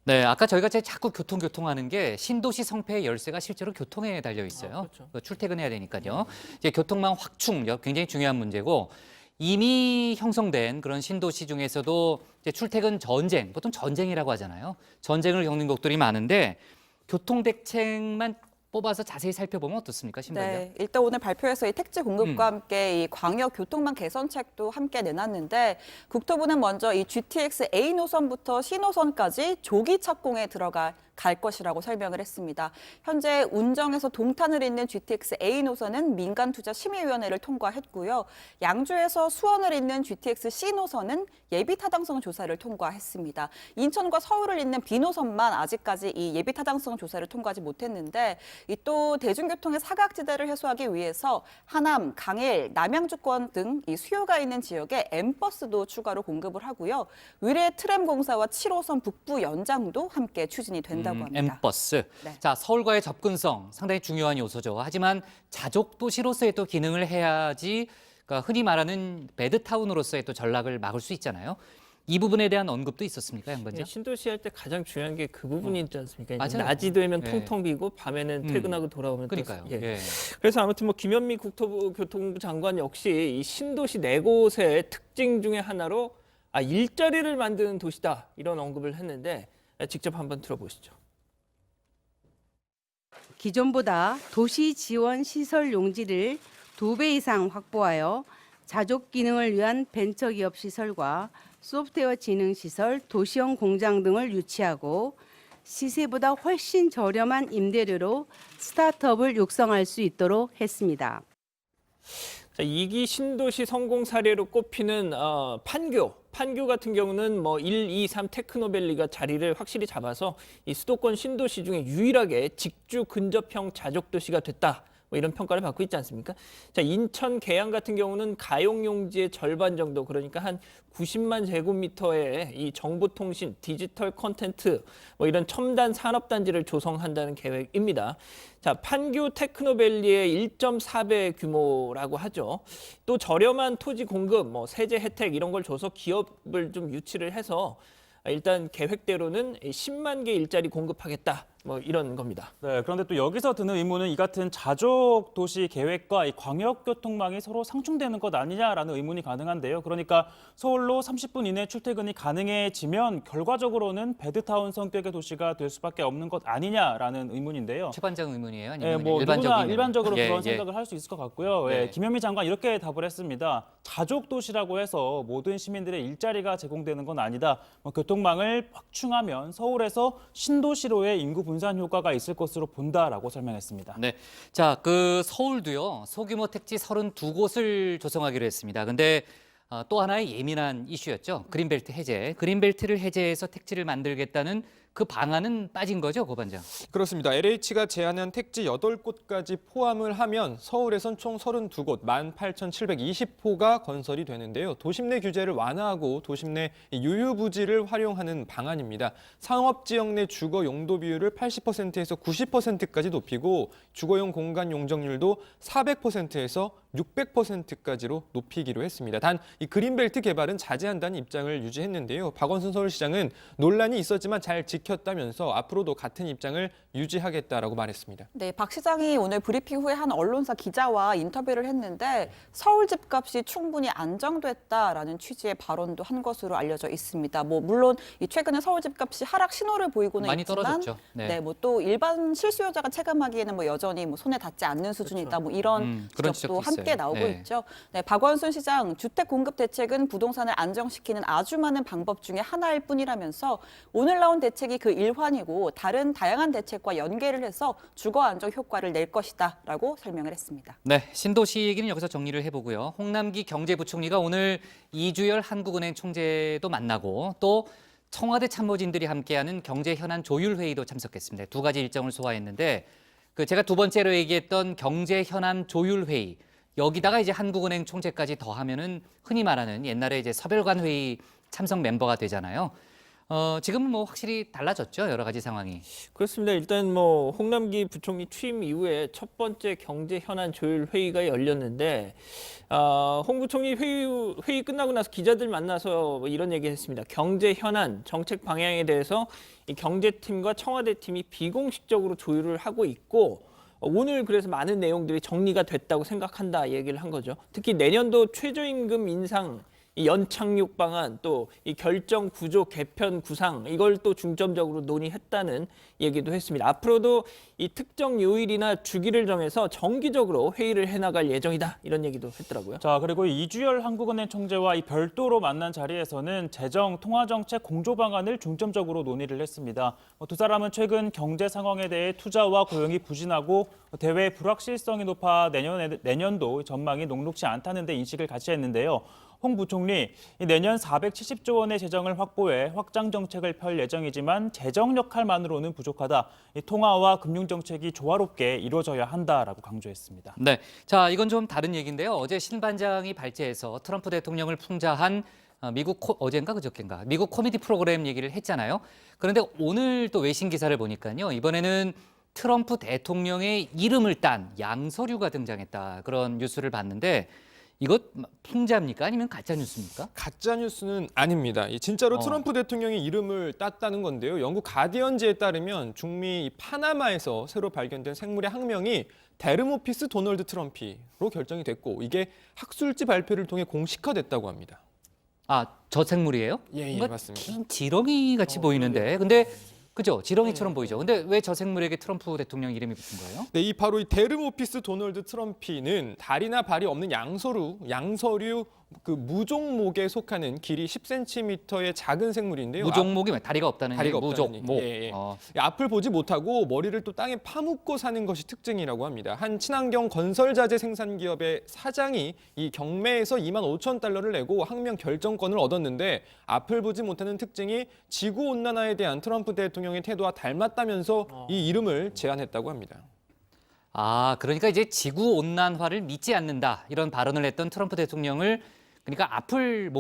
네, 아까 저희가 자꾸 교통하는 게 신도시 성패의 열쇠가 실제로 교통에 달려 있어요. 그렇죠. 출퇴근해야 되니까요. 이제 교통망 확충 굉장히 중요한 문제고 이미 형성된 그런 신도시 중에서도 이제 출퇴근 전쟁, 보통 전쟁이라고 하잖아요. 전쟁을 겪는 곳들이 많은데 교통 대책만 뽑아서 자세히 살펴보면 어떻습니까, 신부님? 네, 일단 오늘 발표해서 이 택지 공급과 함께 이 광역 교통망 개선책도 함께 내놨는데 국토부는 먼저 이 GTX A 노선부터 C 노선까지 조기 착공에 들어갈 것이라고 설명을 했습니다. 현재 운정에서 동탄을 잇는 GTX A 노선은 민간투자심의위원회를 통과했고요. 양주에서 수원을 잇는 GTX C 노선은 예비타당성 조사를 통과했습니다. 인천과 서울을 잇는 B 노선만 아직까지 이 예비타당성 조사를 통과하지 못했는데 이 또 대중교통의 사각지대를 해소하기 위해서 하남, 강일, 남양주권 등 이 수요가 있는 지역에 M버스도 추가로 공급을 하고요. 의뢰 트램 공사와 7호선 북부 연장도 함께 추진이 된다고 합니다. M버스. 네. 자, 서울과의 접근성 상당히 중요한 요소죠. 하지만 자족 도시로서의 또 기능을 해야지 그러니까 흔히 말하는 배드타운으로서의 또 전락을 막을 수 있잖아요. 이 부분에 대한 언급도 있었습니까, 양반장? 신도시 할 때 가장 중요한 게 그 부분이 있지 않습니까? 이제 맞아요. 낮이 되면 네. 텅텅 비고 밤에는 퇴근하고 돌아오면 그러니까요. 또, 예. 예. 그래서 아무튼 뭐 김현미 국토부 교통부 장관 역시 이 신도시 4곳의 특징 중에 하나로 일자리를 만드는 도시다 이런 언급을 했는데 직접 한번 들어보시죠. 기존보다 도시 지원 시설 용지를 2배 이상 확보하여 자족 기능을 위한 벤처기업 시설과 소프트웨어 지능 시설, 도시형 공장 등을 유치하고 시세보다 훨씬 저렴한 임대료로 스타트업을 육성할 수 있도록 했습니다. 자, 2기 신도시 성공 사례로 꼽히는 판교 같은 경우는 뭐 1, 2, 3 테크노밸리가 자리를 확실히 잡아서 이 수도권 신도시 중에 유일하게 직주 근접형 자족 도시가 됐다. 뭐 이런 평가를 받고 있지 않습니까? 자, 인천 계양 같은 경우는 가용 용지의 절반 정도, 그러니까 한 90만 제곱미터의 이 정보통신, 디지털 콘텐트, 뭐 이런 첨단 산업단지를 조성한다는 계획입니다. 자, 판교 테크노밸리의 1.4배 규모라고 하죠. 또 저렴한 토지 공급, 뭐 세제 혜택 이런 걸 줘서 기업을 좀 유치를 해서 일단 계획대로는 10만 개 일자리 공급하겠다. 뭐 이런 겁니다. 네, 그런데 또 여기서 드는 의문은 이 같은 자족 도시 계획과 이 광역 교통망이 서로 상충되는 것 아니냐라는 의문이 가능한데요. 그러니까 서울로 30분 이내 출퇴근이 가능해지면 결과적으로는 배드타운 성격의 도시가 될 수밖에 없는 것 아니냐라는 의문인데요. 최반장 의문이에요? 아니면 뭐 누구나 일반적으로 예, 그런 예. 생각을 할 수 있을 것 같고요. 네. 김현미 장관 이렇게 답을 했습니다. 자족 도시라고 해서 모든 시민들의 일자리가 제공되는 건 아니다. 교통망을 확충하면 서울에서 신도시로의 인구 분산 효과가 있을 것으로 본다라고 설명했습니다. 네, 자, 그 서울도요 소규모 택지 32곳을 조성하기로 했습니다. 근데 또 하나의 예민한 이슈였죠. 그린벨트 해제. 그린벨트를 해제해서 택지를 만들겠다는 그 방안은 빠진 거죠, 고반장? 그렇습니다. LH가 제안한 택지 8곳까지 포함을 하면 서울에선 총 32곳, 18,720호가 건설이 되는데요. 도심 내 규제를 완화하고 도심 내 유유부지를 활용하는 방안입니다. 상업지역 내 주거 용도 비율을 80%에서 90%까지 높이고 주거용 공간 용적률도 400%에서 600%까지로 높이기로 했습니다. 단 이 그린벨트 개발은 자제한다는 입장을 유지했는데요. 박원순 서울시장은 논란이 있었지만 잘 지켰다면서 앞으로도 같은 입장을 유지하겠다라고 말했습니다. 네, 박 시장이 오늘 브리핑 후에 한 언론사 기자와 인터뷰를 했는데 서울 집값이 충분히 안정됐다라는 취지의 발언도 한 것으로 알려져 있습니다. 뭐 물론 이 최근에 서울 집값이 하락 신호를 보이고는 많이 있지만, 떨어졌죠. 네, 뭐 또 일반 실수요자가 체감하기에는 뭐 여전히 뭐 손에 닿지 않는 수준이다. 뭐 이런 그런 지적도 지적도 함께 있어요. 나오고 네. 있죠. 네, 박원순 시장 주택 공급 대책은 부동산을 안정시키는 아주 많은 방법 중에 하나일 뿐이라면서 오늘 나온 대책이 그 일환이고 다른 다양한 대책과 연계를 해서 주거 안정 효과를 낼 것이다라고 설명을 했습니다. 네, 신도시 얘기는 여기서 정리를 해보고요. 홍남기 경제부총리가 오늘 이주열 한국은행 총재도 만나고 또 청와대 참모진들이 함께하는 경제현안 조율회의도 참석했습니다. 두 가지 일정을 소화했는데 제가 두 번째로 얘기했던 경제현안 조율회의 여기다가 이제 한국은행 총재까지 더하면은 흔히 말하는 옛날에 이제 서별관 회의 참석 멤버가 되잖아요. 지금은 뭐 확실히 달라졌죠, 여러 가지 상황이. 그렇습니다. 일단 뭐 홍남기 부총리 취임 이후에 첫 번째 경제 현안 조율 회의가 열렸는데 홍 부총리 회의 끝나고 나서 기자들 만나서 뭐 이런 얘기했습니다. 경제 현안, 정책 방향에 대해서 이 경제팀과 청와대 팀이 비공식적으로 조율을 하고 있고 오늘 그래서 많은 내용들이 정리가 됐다고 생각한다 얘기를 한 거죠. 특히 내년도 최저임금 인상 이 연착륙 방안 또 이 결정 구조 개편 구상 이걸 또 중점적으로 논의했다는 얘기도 했습니다. 앞으로도 이 특정 요일이나 주기를 정해서 정기적으로 회의를 해나갈 예정이다 이런 얘기도 했더라고요. 자, 그리고 이주열 한국은행 총재와 이 별도로 만난 자리에서는 재정, 통화정책 공조 방안을 중점적으로 논의를 했습니다. 두 사람은 최근 경제 상황에 대해 투자와 고용이 부진하고 대외 불확실성이 높아 내년도 전망이 녹록지 않다는 데 인식을 같이 했는데요. 홍 부총리, 내년 470조 원의 재정을 확보해 확장 정책을 펼 예정이지만 재정 역할만으로는 부족하다. 통화와 금융 정책이 조화롭게 이루어져야 한다라고 강조했습니다. 네, 자 이건 좀 다른 얘기인데요. 어제 신 반장이 발제해서 트럼프 대통령을 풍자한 어젠가 그저께인가 미국 코미디 프로그램 얘기를 했잖아요. 그런데 오늘 또 외신 기사를 보니까요. 이번에는 트럼프 대통령의 이름을 딴 양서류가 등장했다. 그런 뉴스를 봤는데 이것 풍자입니까? 아니면 가짜 뉴스입니까? 가짜 뉴스는 아닙니다. 진짜로 트럼프 대통령의 이름을 땄다는 건데요. 영국 가디언지에 따르면 중미 파나마에서 새로 발견된 생물의 학명이 데르모피스 도널드 트럼피로 결정이 됐고 이게 학술지 발표를 통해 공식화됐다고 합니다. 아, 저 생물이에요? 예, 뭔가 맞습니다. 긴 지렁이 같이 보이는데, 근데 그죠? 지렁이처럼 보이죠. 근데 왜 저 생물에게 트럼프 대통령 이름이 붙은 거예요? 네, 바로 이 데르모피스 도널드 트럼피는 다리나 발이 없는 양서류 그 무종목에 속하는 길이 10cm의 작은 생물인데요. 무종목이 다리가 없다는 다리가 얘기, 없다는 무종목. 얘기. 앞을 보지 못하고 머리를 또 땅에 파묻고 사는 것이 특징이라고 합니다. 한 친환경 건설자재 생산 기업의 사장이 이 경매에서 25,000달러를 내고 학명 결정권을 얻었는데 앞을 보지 못하는 특징이 지구 온난화에 대한 트럼프 대통령의 태도와 닮았다면서 이 이름을 제안했다고 합니다. 아, 그러니까 이제 지구 온난화를 믿지 않는다 이런 발언을 했던 트럼프 대통령을 그러니까 앞을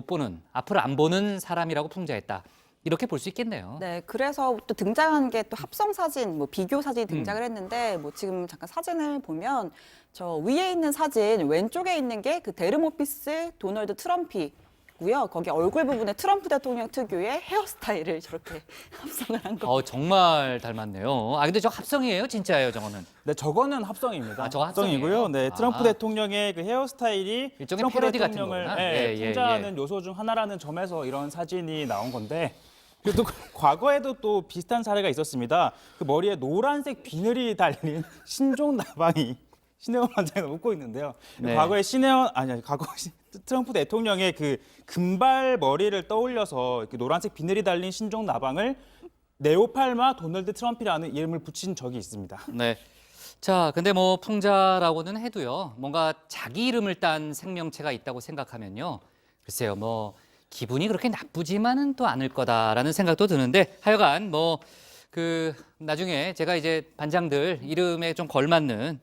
안 보는 사람이라고 풍자했다. 이렇게 볼 수 있겠네요. 네, 그래서 또 등장한 게 또 합성 사진, 뭐 비교 사진이 등장을 했는데 뭐 지금 잠깐 사진을 보면 저 위에 있는 사진 왼쪽에 있는 게 그 데르모피스 도널드 트럼피. 고요. 거기 얼굴 부분에 트럼프 대통령 특유의 헤어스타일을 저렇게 합성을 한 거. 정말 닮았네요. 아 근데 저 합성이에요, 진짜예요, 저거는? 네, 저거는 합성입니다. 저거 합성이에요? 합성이고요. 네, 트럼프 대통령의 그 헤어스타일이 일종의 트럼프 패러디 같은 대통령을 거구나. 풍자하는 요소 중 하나라는 점에서 이런 사진이 나온 건데. 그리고 또 과거에도 또 비슷한 사례가 있었습니다. 그 머리에 노란색 비늘이 달린 신종 나방이 신혜원 원장이 웃고 있는데요. 네. 과거에 트럼프 대통령의 그 금발 머리를 떠올려서 이렇게 노란색 비늘이 달린 신종 나방을 네오팔마 도널드 트럼피라는 이름을 붙인 적이 있습니다. 네. 자, 근데 뭐 풍자라고는 해도요. 뭔가 자기 이름을 딴 생명체가 있다고 생각하면요. 글쎄요, 뭐 기분이 그렇게 나쁘지만은 또 않을 거다라는 생각도 드는데 하여간 뭐 나중에 제가 이제 반장들 이름에 좀 걸맞는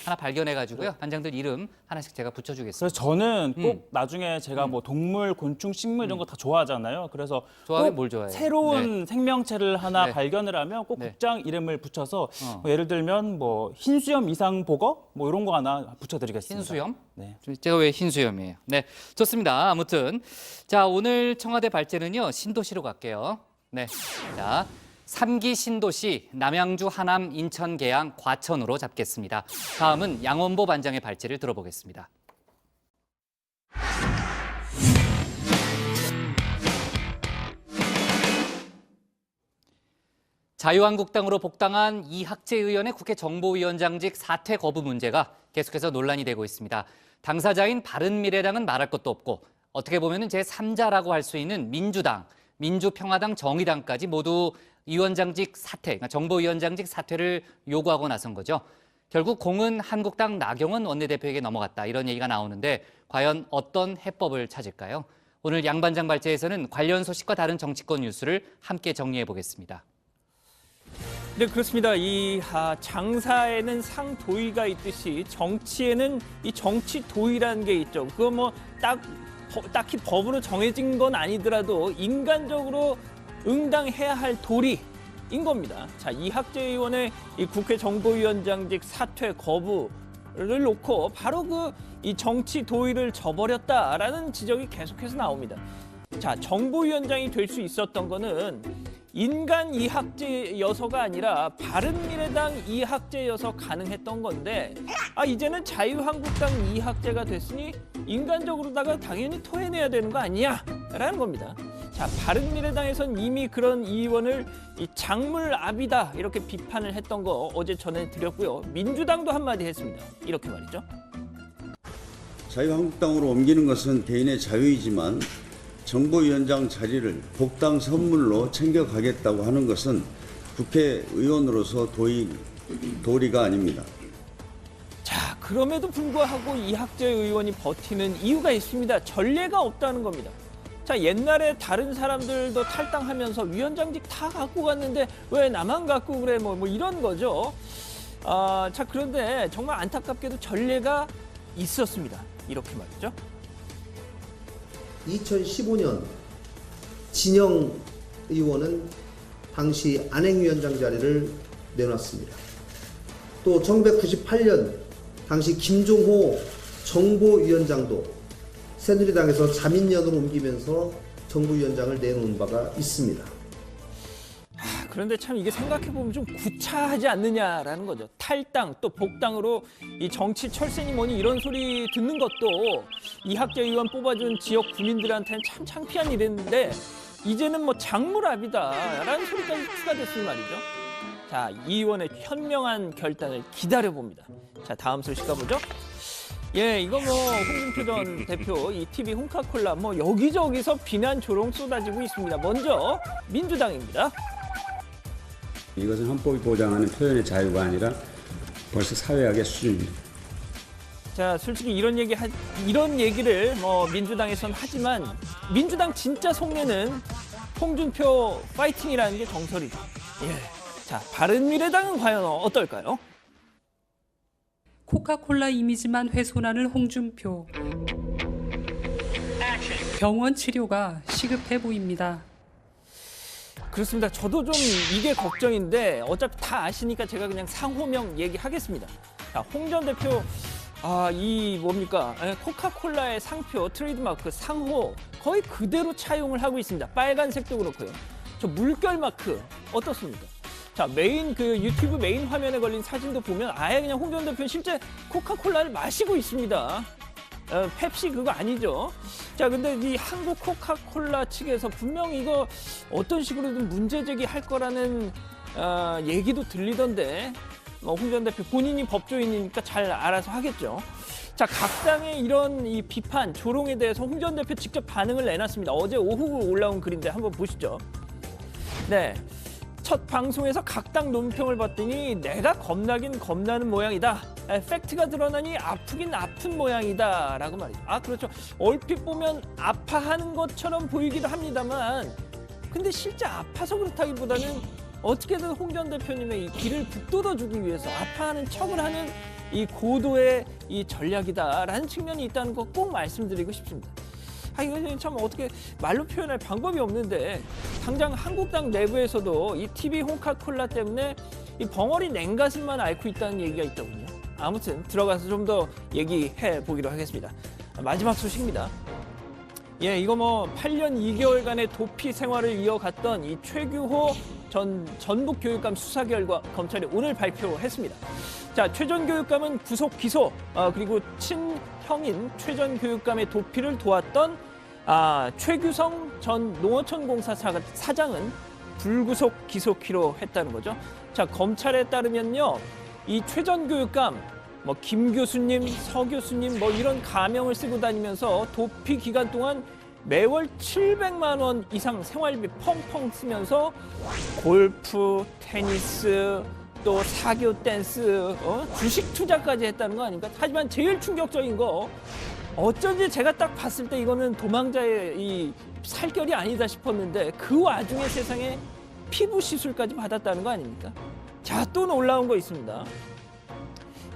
하나 발견해가지고요. 반장들 이름 하나씩 제가 붙여주겠습니다. 그래서 저는 꼭 나중에 제가 뭐 동물, 곤충, 식물 이런 거 다 좋아하잖아요. 그래서 좋아하면 꼭 뭘 좋아해요? 새로운 생명체를 하나 네. 발견을 하면 꼭 네. 국장 이름을 붙여서 뭐 예를 들면 뭐 흰수염 이상보거 뭐 이런 거 하나 붙여드리겠습니다. 흰수염? 네. 제가 왜 흰수염이에요? 네, 좋습니다. 아무튼 자 오늘 청와대 발제는요 신도시로 갈게요. 네, 자 3기 신도시 남양주, 하남, 인천, 계양, 과천으로 잡겠습니다. 다음은 양원보 반장의 발제를 들어보겠습니다. 자유한국당으로 복당한 이학재 의원의 국회 정보위원장직 사퇴 거부 문제가 계속해서 논란이 되고 있습니다. 당사자인 바른미래당은 말할 것도 없고 어떻게 보면 제3자라고 할 수 있는 민주당, 민주평화당, 정의당까지 모두 위원장직 사퇴, 그러니까 정보위원장직 사퇴를 요구하고 나선 거죠. 결국 공은 한국당 나경원 원내대표에게 넘어갔다 이런 얘기가 나오는데 과연 어떤 해법을 찾을까요? 오늘 양 반장 발제에서는 관련 소식과 다른 정치권 뉴스를 함께 정리해 보겠습니다. 네, 그렇습니다. 이 장사에는 상도의가 있듯이 정치에는 이 정치도의라는 게 있죠. 그거 뭐 딱히 법으로 정해진 건 아니더라도 인간적으로 응당해야 할 도리인 겁니다. 자, 이학재 의원의 이 국회 정보위원장직 사퇴 거부를 놓고 바로 이 정치 도의를 저버렸다라는 지적이 계속해서 나옵니다. 자, 정보위원장이 될 수 있었던 거는 인간 이학재여서가 아니라 바른미래당 이학재여서 가능했던 건데 이제는 자유한국당 이학재가 됐으니 인간적으로다가 당연히 토해내야 되는 거 아니야? 라는 겁니다. 자, 바른미래당에선 이미 그런 이 의원을 이 작물압이다 이렇게 비판을 했던 거 어제 전해드렸고요. 민주당도 한마디 했습니다. 이렇게 말이죠. 자유한국당으로 옮기는 것은 개인의 자유이지만 정보위원장 자리를 복당 선물로 챙겨가겠다고 하는 것은 국회의원으로서 도리가 아닙니다. 자, 그럼에도 불구하고 이학재 의원이 버티는 이유가 있습니다. 전례가 없다는 겁니다. 자, 옛날에 다른 사람들도 탈당하면서 위원장직 다 갖고 갔는데 왜 나만 갖고 그래 뭐 이런 거죠. 자, 그런데 정말 안타깝게도 전례가 있었습니다. 이렇게 말이죠. 2015년 진영 의원은 당시 안행위원장 자리를 내놨습니다. 또 1998년 당시 김종호 정보위원장도 새누리당에서 자민련으로 옮기면서 정보위원장을 내놓은 바가 있습니다. 그런데 참 이게 생각해보면 좀 구차하지 않느냐라는 거죠. 탈당 또 복당으로 이 정치 철새니 뭐니 이런 소리 듣는 것도 이학재 의원 뽑아준 지역 구민들한테는 참 창피한 일인데 이제는 뭐 작물압이다라는 소리까지 추가됐을 말이죠. 자, 이 의원의 현명한 결단을 기다려봅니다. 자, 다음 소식 가보죠. 예, 이거 홍준표 전 대표 이 TV 홍카콜라 여기저기서 비난 조롱 쏟아지고 있습니다. 먼저 민주당입니다. 이것은 헌법이 보장하는 표현의 자유가 아니라 벌써 사회학의 수준입니다. 자, 솔직히 이런 얘기를 민주당에선 하지만 민주당 진짜 속내는 홍준표 파이팅이라는 게 정설이죠. 예. 자, 바른미래당은 과연 어떨까요? 코카콜라 이미지만 훼손하는 홍준표. 병원 치료가 시급해 보입니다. 그렇습니다. 저도 좀 이게 걱정인데 어차피 다 아시니까 제가 그냥 상호명 얘기하겠습니다. 자, 홍 전 대표 이 뭡니까? 코카콜라의 상표 트레이드마크 상호 거의 그대로 차용을 하고 있습니다. 빨간색도 그렇고요. 저 물결 마크 어떻습니까? 자, 유튜브 메인 화면에 걸린 사진도 보면 아예 그냥 홍 전 대표는 실제 코카콜라를 마시고 있습니다. 펩시 그거 아니죠. 자, 근데 이 한국 코카콜라 측에서 분명히 이거 어떤 식으로든 문제 제기할 거라는 얘기도 들리던데 홍 전 대표 본인이 법조인이니까 잘 알아서 하겠죠. 자, 각 당의 이런 이 비판, 조롱에 대해서 홍 전 대표 직접 반응을 내놨습니다. 어제 오후 올라온 글인데 한번 보시죠. 네. 첫 방송에서 각 당 논평을 봤더니 내가 겁나긴 겁나는 모양이다. 팩트가 드러나니 아프긴 아픈 모양이다. 라고 말이죠. 그렇죠. 얼핏 보면 아파하는 것처럼 보이기도 합니다만 근데 실제 아파서 그렇다기보다는 어떻게든 홍 전 대표님의 이 길을 북돋아주기 위해서 아파하는 척을 하는 이 고도의 이 전략이다라는 측면이 있다는 거 꼭 말씀드리고 싶습니다. 이거 참 어떻게 말로 표현할 방법이 없는데 당장 한국당 내부에서도 이 TV 홍카콜라 때문에 이 벙어리 냉가슴만 앓고 있다는 얘기가 있더군요. 아무튼 들어가서 좀 더 얘기해 보기로 하겠습니다. 마지막 소식입니다. 예, 이거 8년 2개월간의 도피 생활을 이어갔던 이 최규호 전 전북교육감 수사 결과 검찰이 오늘 발표했습니다. 자, 최 전 교육감은 구속 기소, 그리고 친형인 최 전 교육감의 도피를 도왔던 최규성 전 농어촌공사 사장은 불구속 기소키로 했다는 거죠. 자, 검찰에 따르면요, 이 최 전 교육감 김 교수님, 서 교수님 이런 가명을 쓰고 다니면서 도피 기간 동안 매월 700만 원 이상 생활비 펑펑 쓰면서 골프, 테니스, 또 사교 댄스, 주식 투자까지 했다는 거 아닙니까? 하지만 제일 충격적인 거 어쩐지 제가 딱 봤을 때 이거는 도망자의 이 살결이 아니다 싶었는데 그 와중에 세상에 피부 시술까지 받았다는 거 아닙니까? 자, 또 올라온 거 있습니다.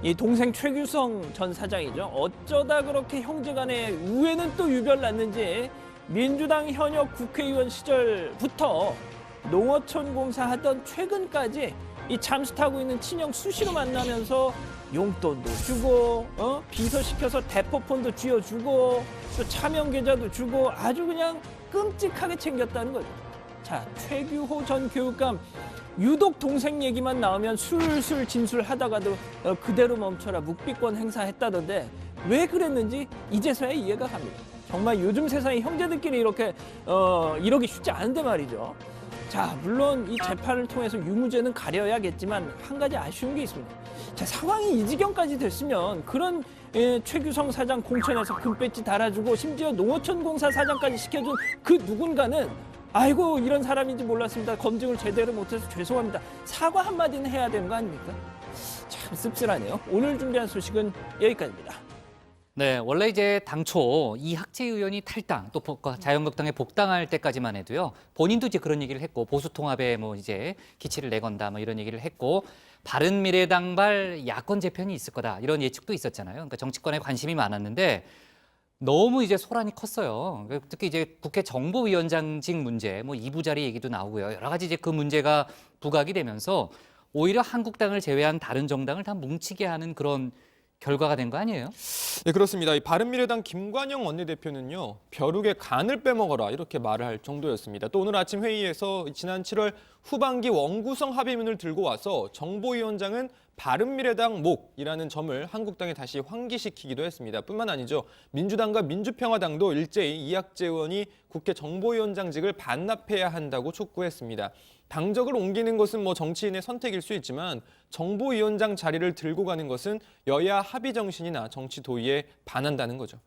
이 동생 최규성 전 사장이죠. 어쩌다 그렇게 형제간의 우애는 또 유별났는지 민주당 현역 국회의원 시절부터 농어촌 공사 하던 최근까지 이 잠수타고 있는 친형 수시로 만나면서 용돈도 주고 비서시켜서 대포폰도 쥐어주고 또 차명 계좌도 주고 아주 그냥 끔찍하게 챙겼다는 거죠. 자, 최규호 전 교육감 유독 동생 얘기만 나오면 술술 진술하다가도 그대로 멈춰라 묵비권 행사했다던데 왜 그랬는지 이제서야 이해가 갑니다. 정말 요즘 세상에 형제들끼리 이렇게 이러기 쉽지 않은데 말이죠. 자, 물론 이 재판을 통해서 유무죄는 가려야겠지만 한 가지 아쉬운 게 있습니다. 자, 상황이 이 지경까지 됐으면 그런 최규성 사장 공천에서 금배지 달아주고 심지어 농어촌 공사 사장까지 시켜준 그 누군가는 아이고 이런 사람인지 몰랐습니다. 검증을 제대로 못해서 죄송합니다. 사과 한마디는 해야 되는 거 아닙니까? 참 씁쓸하네요. 오늘 준비한 소식은 여기까지입니다. 네, 원래 이제 당초 이학재 의원이 탈당 또 자유한국당에 복당할 때까지만 해도요. 본인도 이제 그런 얘기를 했고 보수통합에 뭐 이제 기치를 내건다 뭐 이런 얘기를 했고 바른미래당발 야권 재편이 있을 거다 이런 예측도 있었잖아요. 그러니까 정치권에 관심이 많았는데 너무 이제 소란이 컸어요. 특히 이제 국회 정보위원장직 문제, 뭐 2부 자리 얘기도 나오고요. 여러 가지 이제 그 문제가 부각이 되면서 오히려 한국당을 제외한 다른 정당을 다 뭉치게 하는 그런 결과가 된 거 아니에요? 네, 그렇습니다. 이 바른미래당 김관영 원내대표는요. 벼룩의 간을 빼먹어라 이렇게 말을 할 정도였습니다. 또 오늘 아침 회의에서 지난 7월 후반기 원구성 합의문을 들고 와서 정보위원장은 바른미래당 목이라는 점을 한국당에 다시 환기시키기도 했습니다. 뿐만 아니죠. 민주당과 민주평화당도 일제히 이학재 의원이 국회 정보위원장직을 반납해야 한다고 촉구했습니다. 당적을 옮기는 것은 뭐 정치인의 선택일 수 있지만 정보위원장 자리를 들고 가는 것은 여야 합의 정신이나 정치 도의에 반한다는 거죠.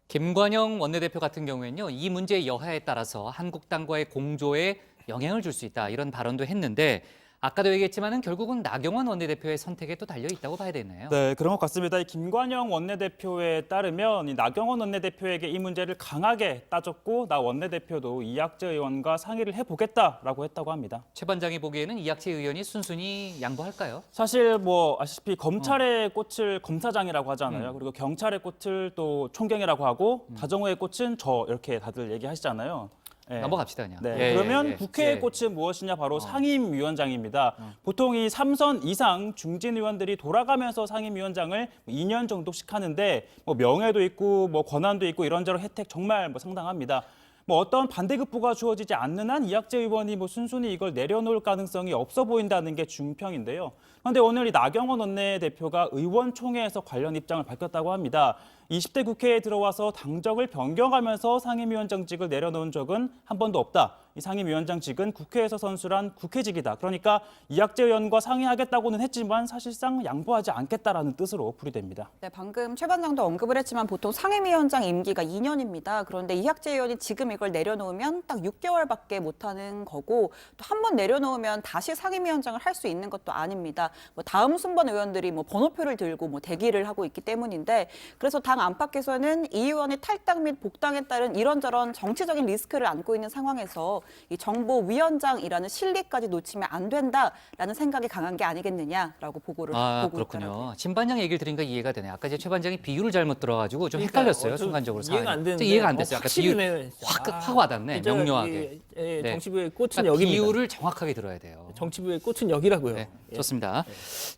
김관영 원내대표 같은 경우에는요. 이 문제의 여하에 따라서 한국당과의 공조에 영향을 줄 수 있다 이런 발언도 했는데 아까도 얘기했지만은 결국은 나경원 원내대표의 선택에 또 달려 있다고 봐야 되나요? 네, 그런 것 같습니다. 이 김관영 원내대표에 따르면 이 나경원 원내대표에게 이 문제를 강하게 따졌고 나 원내대표도 이학재 의원과 상의를 해보겠다라고 했다고 합니다. 최 반장이 보기에는 이학재 의원이 순순히 양보할까요? 사실 뭐 아시다시피 검찰의 꽃을 검사장이라고 하잖아요. 그리고 경찰의 꽃을 또 총경이라고 하고 다정호의 꽃은 저 이렇게 다들 얘기하시잖아요. 네. 넘어갑시다 그냥. 네. 그러면 국회의 꽃은 무엇이냐 바로 상임위원장입니다. 보통 이 3선 이상 중진 의원들이 돌아가면서 상임위원장을 2년 정도씩 하는데 뭐 명예도 있고 뭐 권한도 있고 이런저런 혜택 정말 뭐 상당합니다. 뭐 어떤 반대급부가 주어지지 않는 한 이학재 의원이 뭐 순순히 이걸 내려놓을 가능성이 없어 보인다는 게 중평인데요. 그런데 오늘 이 나경원 원내대표가 의원총회에서 관련 입장을 밝혔다고 합니다. 20대 국회에 들어와서 당적을 변경하면서 상임위원장직을 내려놓은 적은 한 번도 없다. 이 상임위원장직은 국회에서 선출한 국회직이다. 그러니까 이학재 의원과 상의하겠다고는 했지만 사실상 양보하지 않겠다라는 뜻으로 풀이됩니다. 네, 방금 최 반장도 언급을 했지만 보통 상임위원장 임기가 2년입니다. 그런데 이학재 의원이 지금 이걸 내려놓으면 딱 6개월밖에 못하는 거고 또 한 번 내려놓으면 다시 상임위원장을 할 수 있는 것도 아닙니다. 뭐 다음 순번 의원들이 뭐 번호표를 들고 뭐 대기를 하고 있기 때문인데 그래서 당 안팎에서는 이 의원이 탈당 및 복당에 따른 이런저런 정치적인 리스크를 안고 있는 상황에서 이 정보위원장이라는 실리까지 놓치면 안 된다라는 생각이 강한 게 아니겠느냐라고 보고 그렇군요. 있더라고요. 진 반장 얘기를 들으니까 이해가 되네요. 아까 이제 최 반장이 비유를 잘못 들어가지고 좀 헷갈렸어요. 순간적으로 이해가 안 되는데 이해가 안 됐어요. 아까 확실히 비유 확 와닿네. 명료하게. 네. 정치부의 꽃은 그러니까 여기입니다. 비유를 정확하게 들어야 돼요. 정치부의 꽃은 여기라고요. 네, 좋습니다.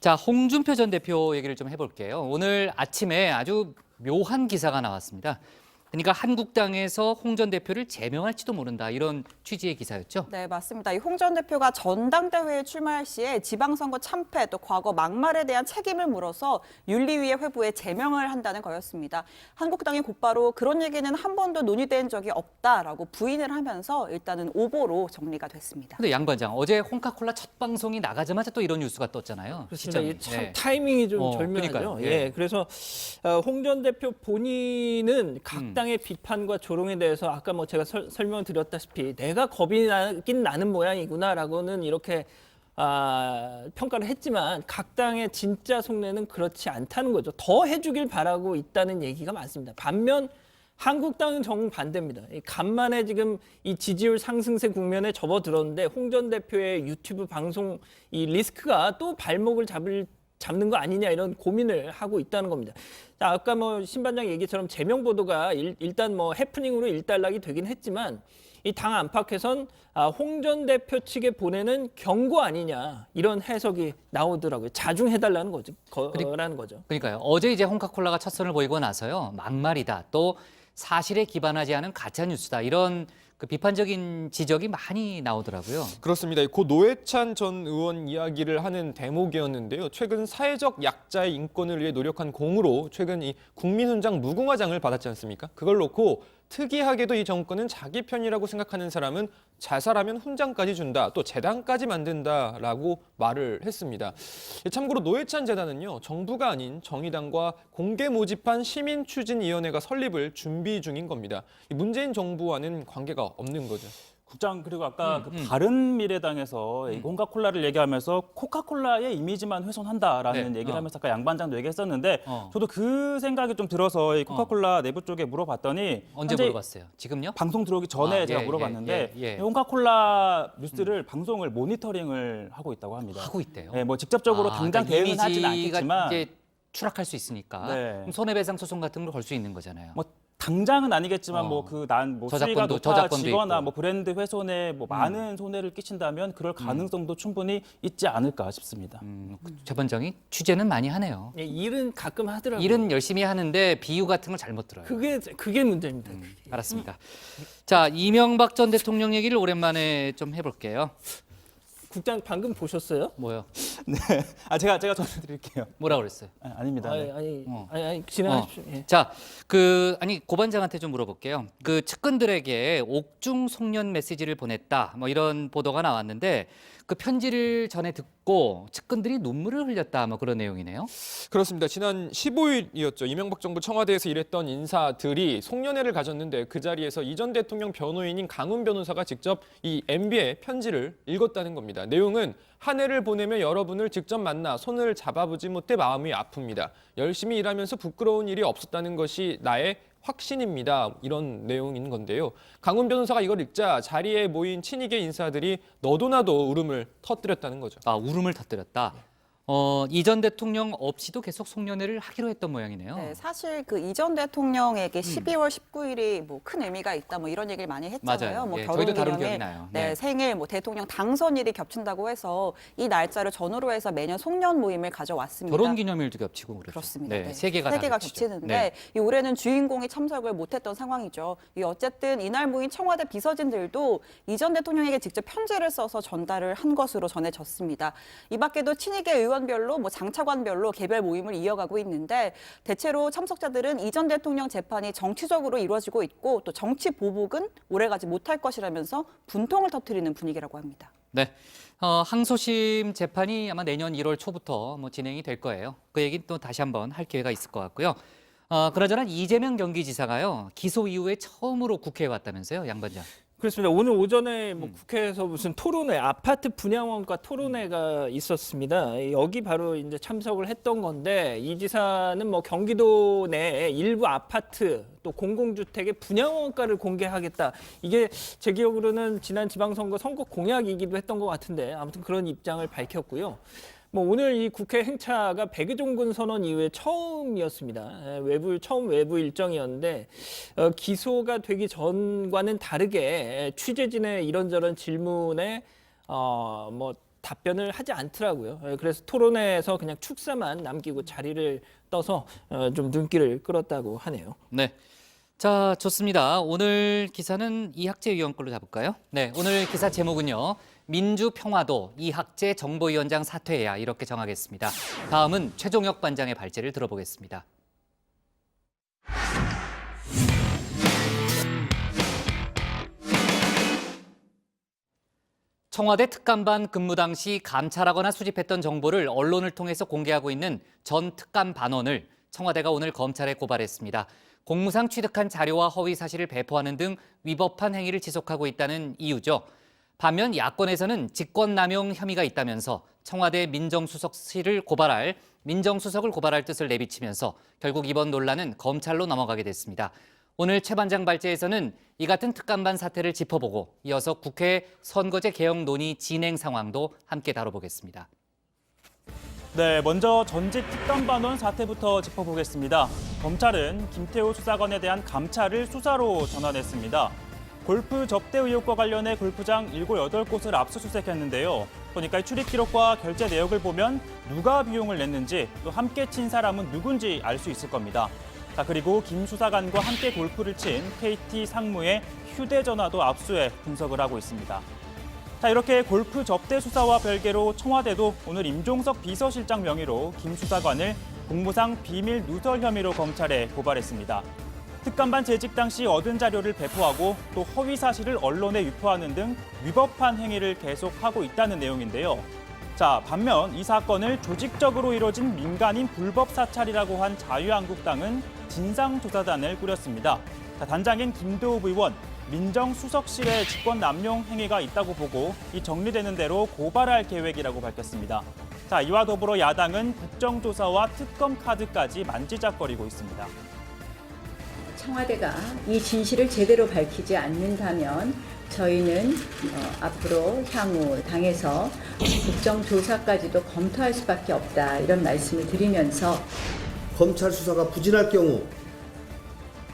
자, 홍준표 전 대표 얘기를 좀 해볼게요. 오늘 아침에 아주 묘한 기사가 나왔습니다. 그러니까 한국당에서 홍 전 대표를 제명할지도 모른다 이런 취지의 기사였죠? 네, 맞습니다. 이 홍 전 대표가 전당대회에 출마할 시에 지방선거 참패 또 과거 막말에 대한 책임을 물어서 윤리위의 회부에 제명을 한다는 거였습니다. 한국당이 곧바로 그런 얘기는 한 번도 논의된 적이 없다라고 부인을 하면서 일단은 오보로 정리가 됐습니다. 근데 양 반장 어제 홍카콜라 첫 방송이 나가자마자 또 이런 뉴스가 떴잖아요. 그렇습니다. 이게 참 타이밍이 좀 절묘하죠. 그러니까요. 예, 그래서 홍 전 대표 본인은 각 당의 비판과 조롱에 대해서 아까 뭐 제가 설명을 드렸다시피 내가 겁이 나긴 나는 모양이구나라고는 이렇게 평가를 했지만 각 당의 진짜 속내는 그렇지 않다는 거죠. 더 해주길 바라고 있다는 얘기가 많습니다. 반면 한국당은 정반대입니다. 간만에 지금 이 지지율 상승세 국면에 접어들었는데 홍 전 대표의 유튜브 방송 이 리스크가 또 발목을 잡을 잡는 거 아니냐 이런 고민을 하고 있다는 겁니다. 자, 아까 뭐 신반장 얘기처럼 제명 보도가 일단 뭐 해프닝으로 일단락이 되긴 했지만 이 당 안팎에선 홍 전 대표 측에 보내는 경고 아니냐 이런 해석이 나오더라고요. 자중해달라는 거라는 거죠. 그러니까요. 어제 이제 홍카콜라가 첫 선을 보이고 나서요. 막말이다. 또 사실에 기반하지 않은 가짜 뉴스다. 이런 그 비판적인 지적이 많이 나오더라고요. 그렇습니다. 고 노회찬 전 의원 이야기를 하는 대목이었는데요. 최근 사회적 약자의 인권을 위해 노력한 공으로 최근 이 국민훈장 무궁화장을 받았지 않습니까? 그걸 놓고 특이하게도 이 정권은 자기 편이라고 생각하는 사람은 자살하면 훈장까지 준다, 또 재단까지 만든다라고 말을 했습니다. 참고로 노회찬 재단은요, 정부가 아닌 정의당과 공개 모집한 시민추진위원회가 설립을 준비 중인 겁니다. 문재인 정부와는 관계가 없는 거죠. 국장, 그리고 아까 그 바른미래당에서 이 홍카콜라를 얘기하면서 코카콜라의 이미지만 훼손한다라는 네. 얘기를 하면서 아까 양 반장도 얘기했었는데 저도 그 생각이 좀 들어서 이 코카콜라 내부 쪽에 물어봤더니 언제 물어봤어요? 지금요? 방송 들어오기 전에 제가 물어봤는데 이 홍카콜라 뉴스를 방송을 모니터링을 하고 있다고 합니다. 하고 있대요. 네, 뭐 직접적으로 당장 그러니까 대응은 하지는 않겠지만 이제 추락할 수 있으니까 그럼 손해배상 소송 같은 걸 걸 수 있는 거잖아요. 뭐 당장은 아니겠지만 뭐 그 뭐 수위가 높아지거나 뭐 브랜드 훼손에 뭐 많은 손해를 끼친다면 그럴 가능성도 충분히 있지 않을까 싶습니다. 최 반장이 취재는 많이 하네요. 예, 일은 가끔 하더라고요. 일은 열심히 하는데 비유 같은 걸 잘못 들어요. 그게 문제입니다. 알았습니다. 자, 이명박 전 대통령 얘기를 오랜만에 좀 해볼게요. 국장 방금 보셨어요? 뭐요? 네, 제가 전해드릴게요. 뭐라 그랬어요? 아닙니다. 아니 진행하십시오. 예. 자, 고 반장한테 좀 물어볼게요. 그 측근들에게 옥중 송년 메시지를 보냈다, 뭐 이런 보도가 나왔는데 그 편지를 전해 듣고 측근들이 눈물을 흘렸다, 뭐 그런 내용이네요. 그렇습니다. 지난 15일이었죠. 이명박 정부 청와대에서 일했던 인사들이 송년회를 가졌는데 그 자리에서 이 전 대통령 변호인인 강훈 변호사가 직접 이 MB의 편지를 읽었다는 겁니다. 내용은 한 해를 보내며 여러분을 직접 만나 손을 잡아보지 못해 마음이 아픕니다. 열심히 일하면서 부끄러운 일이 없었다는 것이 나의 확신입니다. 이런 내용인 건데요. 강훈 변호사가 이걸 읽자 자리에 모인 친이계 인사들이 너도 나도 울음을 터뜨렸다는 거죠. 아, 울음을 터뜨렸다. 이 전 대통령 없이도 계속 송년회를 하기로 했던 모양이네요. 네, 사실 그 이 전 대통령에게 12월 19일이 뭐 큰 의미가 있다, 뭐 이런 얘기를 많이 했잖아요. 맞아요. 뭐 예, 결혼 저희도 다룬 기념일, 기억이 나요. 네, 생일, 뭐 대통령 당선일이 겹친다고 해서 이 날짜를 전후로 해서 매년 송년 모임을 가져왔습니다. 결혼 기념일도 겹치고 그렇죠. 그렇습니다. 네, 네. 세 개가 겹치는데 네. 이 올해는 주인공이 참석을 못했던 상황이죠. 어쨌든 이날 모인 청와대 비서진들도 이 전 대통령에게 직접 편지를 써서 전달을 한 것으로 전해졌습니다. 이 밖에도 친이계 의원별로 뭐 장차관별로 개별 모임을 이어가고 있는데 대체로 참석자들은 이 전 대통령 재판이 정치적으로 이루어지고 있고 또 정치 보복은 오래가지 못할 것이라면서 분통을 터뜨리는 분위기라고 합니다. 네, 항소심 재판이 아마 내년 1월 초부터 뭐 진행이 될 거예요. 그 얘기는 또 다시 한번 할 기회가 있을 것 같고요. 그나저나 이재명 경기지사가요, 기소 이후에 처음으로 국회에 왔다면서요, 양 반장. 그렇습니다. 오늘 오전에 뭐 국회에서 무슨 토론회, 아파트 분양원가 토론회가 있었습니다. 여기 바로 이제 참석을 했던 건데 이 지사는 뭐 경기도 내 일부 아파트 또 공공주택의 분양원가를 공개하겠다. 이게 제 기억으로는 지난 지방선거 선거 공약이기도 했던 것 같은데 아무튼 그런 입장을 밝혔고요. 뭐 오늘 이 국회 행차가 백의종군 선언 이후에 처음이었습니다. 처음 외부 일정이었는데 기소가 되기 전과는 다르게 취재진의 이런저런 질문에 뭐 답변을 하지 않더라고요. 그래서 토론회에서 그냥 축사만 남기고 자리를 떠서 좀 눈길을 끌었다고 하네요. 네. 자, 좋습니다. 오늘 기사는 이학재 위원 걸로 잡을까요? 네, 오늘 기사 제목은요, 민주평화도 이학재 정보위원장 사퇴해야, 이렇게 정하겠습니다. 다음은 최종혁 반장의 발제를 들어보겠습니다. 청와대 특감반 근무 당시 감찰하거나 수집했던 정보를 언론을 통해서 공개하고 있는 전 특감 반원을 청와대가 오늘 검찰에 고발했습니다. 공무상 취득한 자료와 허위 사실을 배포하는 등 위법한 행위를 지속하고 있다는 이유죠. 반면 야권에서는 직권남용 혐의가 있다면서 청와대 민정수석을 고발할 뜻을 내비치면서 결국 이번 논란은 검찰로 넘어가게 됐습니다. 오늘 최 반장 발제에서는 이 같은 특감반 사태를 짚어보고 이어서 국회 선거제 개혁 논의 진행 상황도 함께 다뤄보겠습니다. 네, 먼저 전직 특감반원 사태부터 짚어보겠습니다. 검찰은 김태호 수사관에 대한 감찰을 수사로 전환했습니다. 골프 접대 의혹과 관련해 골프장 7, 8곳을 압수수색했는데요. 보니까 출입 기록과 결제 내역을 보면 누가 비용을 냈는지 또 함께 친 사람은 누군지 알 수 있을 겁니다. 자, 그리고 김 수사관과 함께 골프를 친 KT 상무의 휴대전화도 압수해 분석을 하고 있습니다. 자, 이렇게 골프 접대 수사와 별개로 청와대도 오늘 임종석 비서실장 명의로 김 수사관을 공무상 비밀 누설 혐의로 검찰에 고발했습니다. 특감반 재직 당시 얻은 자료를 배포하고 또 허위 사실을 언론에 유포하는 등 위법한 행위를 계속하고 있다는 내용인데요. 자, 반면 이 사건을 조직적으로 이뤄진 민간인 불법 사찰이라고 한 자유한국당은 진상조사단을 꾸렸습니다. 자, 단장인 김도읍 의원, 민정수석실의 직권 남용 행위가 있다고 보고 이 정리되는 대로 고발할 계획이라고 밝혔습니다. 자, 이와 더불어 야당은 국정조사와 특검 카드까지 만지작거리고 있습니다. 청와대가 이 진실을 제대로 밝히지 않는다면 저희는 앞으로 향후 당에서 국정조사까지도 검토할 수밖에 없다, 이런 말씀을 드리면서 검찰 수사가 부진할 경우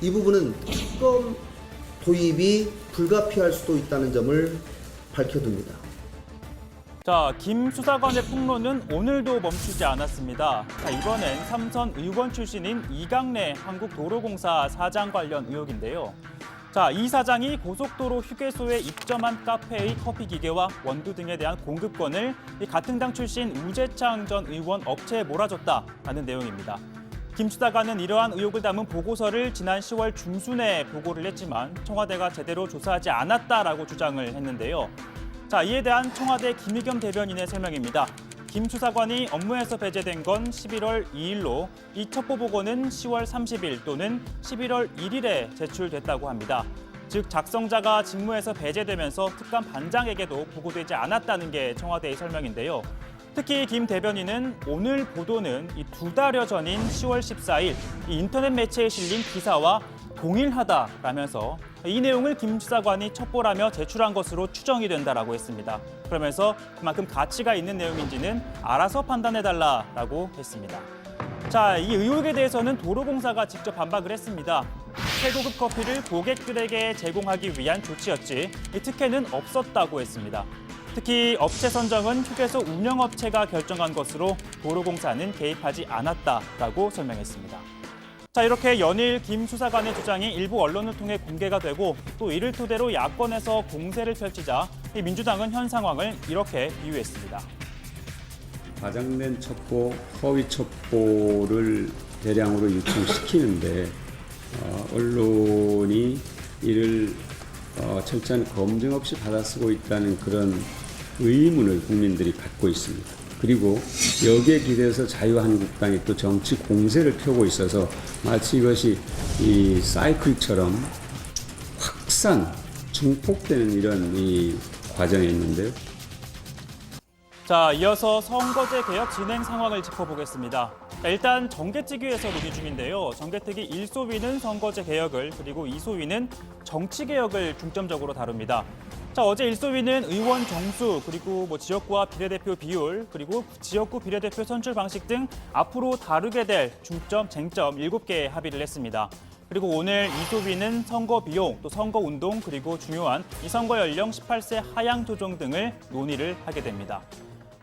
이 부분은 특검 도입이 불가피할 수도 있다는 점을 밝혀둡니다. 자, 김 수사관의 폭로는 오늘도 멈추지 않았습니다. 자, 이번엔 삼선 의원 출신인 이강래 한국도로공사 사장 관련 의혹인데요. 자, 이 사장이 고속도로 휴게소에 입점한 카페의 커피 기계와 원두 등에 대한 공급권을 같은 당 출신 우재창 전 의원 업체에 몰아줬다라는 내용입니다. 김 수사관은 이러한 의혹을 담은 보고서를 지난 10월 중순에 보고를 했지만 청와대가 제대로 조사하지 않았다라고 주장을 했는데요. 자, 이에 대한 청와대 김의겸 대변인의 설명입니다. 김 수사관이 업무에서 배제된 건 11월 2일로 이 첩보 보고는 10월 30일 또는 11월 1일에 제출됐다고 합니다. 즉 작성자가 직무에서 배제되면서 특감 반장에게도 보고되지 않았다는 게 청와대의 설명인데요. 특히 김 대변인은 오늘 보도는 이 2달여 전인 10월 14일 이 인터넷 매체에 실린 기사와 동일하다라면서 이 내용을 김 수사관이 첩보라며 제출한 것으로 추정이 된다라고 했습니다. 그러면서 그만큼 가치가 있는 내용인지는 알아서 판단해달라라고 했습니다. 자, 이 의혹에 대해서는 도로공사가 직접 반박을 했습니다. 최고급 커피를 고객들에게 제공하기 위한 조치였지 이 특혜는 없었다고 했습니다. 특히 업체 선정은 휴게소 운영업체가 결정한 것으로 도로공사는 개입하지 않았다라고 설명했습니다. 자, 이렇게 연일 김 수사관의 주장이 일부 언론을 통해 공개가 되고 또 이를 토대로 야권에서 공세를 펼치자 민주당은 현 상황을 이렇게 비유했습니다. 과장된 첩보, 허위 첩보를 대량으로 유통시키는데 언론이 이를 철저한 검증 없이 받아쓰고 있다는 그런 의문을 국민들이 갖고 있습니다. 그리고 여기에 기대서 자유한국당이 또 정치 공세를 펴고 있어서 마치 이것이 이 사이클처럼 확산, 증폭되는 이런 이 과정에 있는데요. 자, 이어서 선거제 개혁 진행 상황을 짚어보겠습니다. 자, 일단 정개특위에서 논의 중인데요. 정개특위 1소위는 선거제 개혁을, 그리고 2소위는 정치 개혁을 중점적으로 다룹니다. 자, 어제 1소위는 의원 정수, 그리고 지역구와 비례대표 비율, 그리고 지역구 비례대표 선출 방식 등 앞으로 다루게 될 중점, 쟁점 7개 합의를 했습니다. 그리고 오늘 2소위는 선거 비용, 또 선거 운동, 그리고 중요한 이 선거 연령 18세 하향 조정 등을 논의를 하게 됩니다.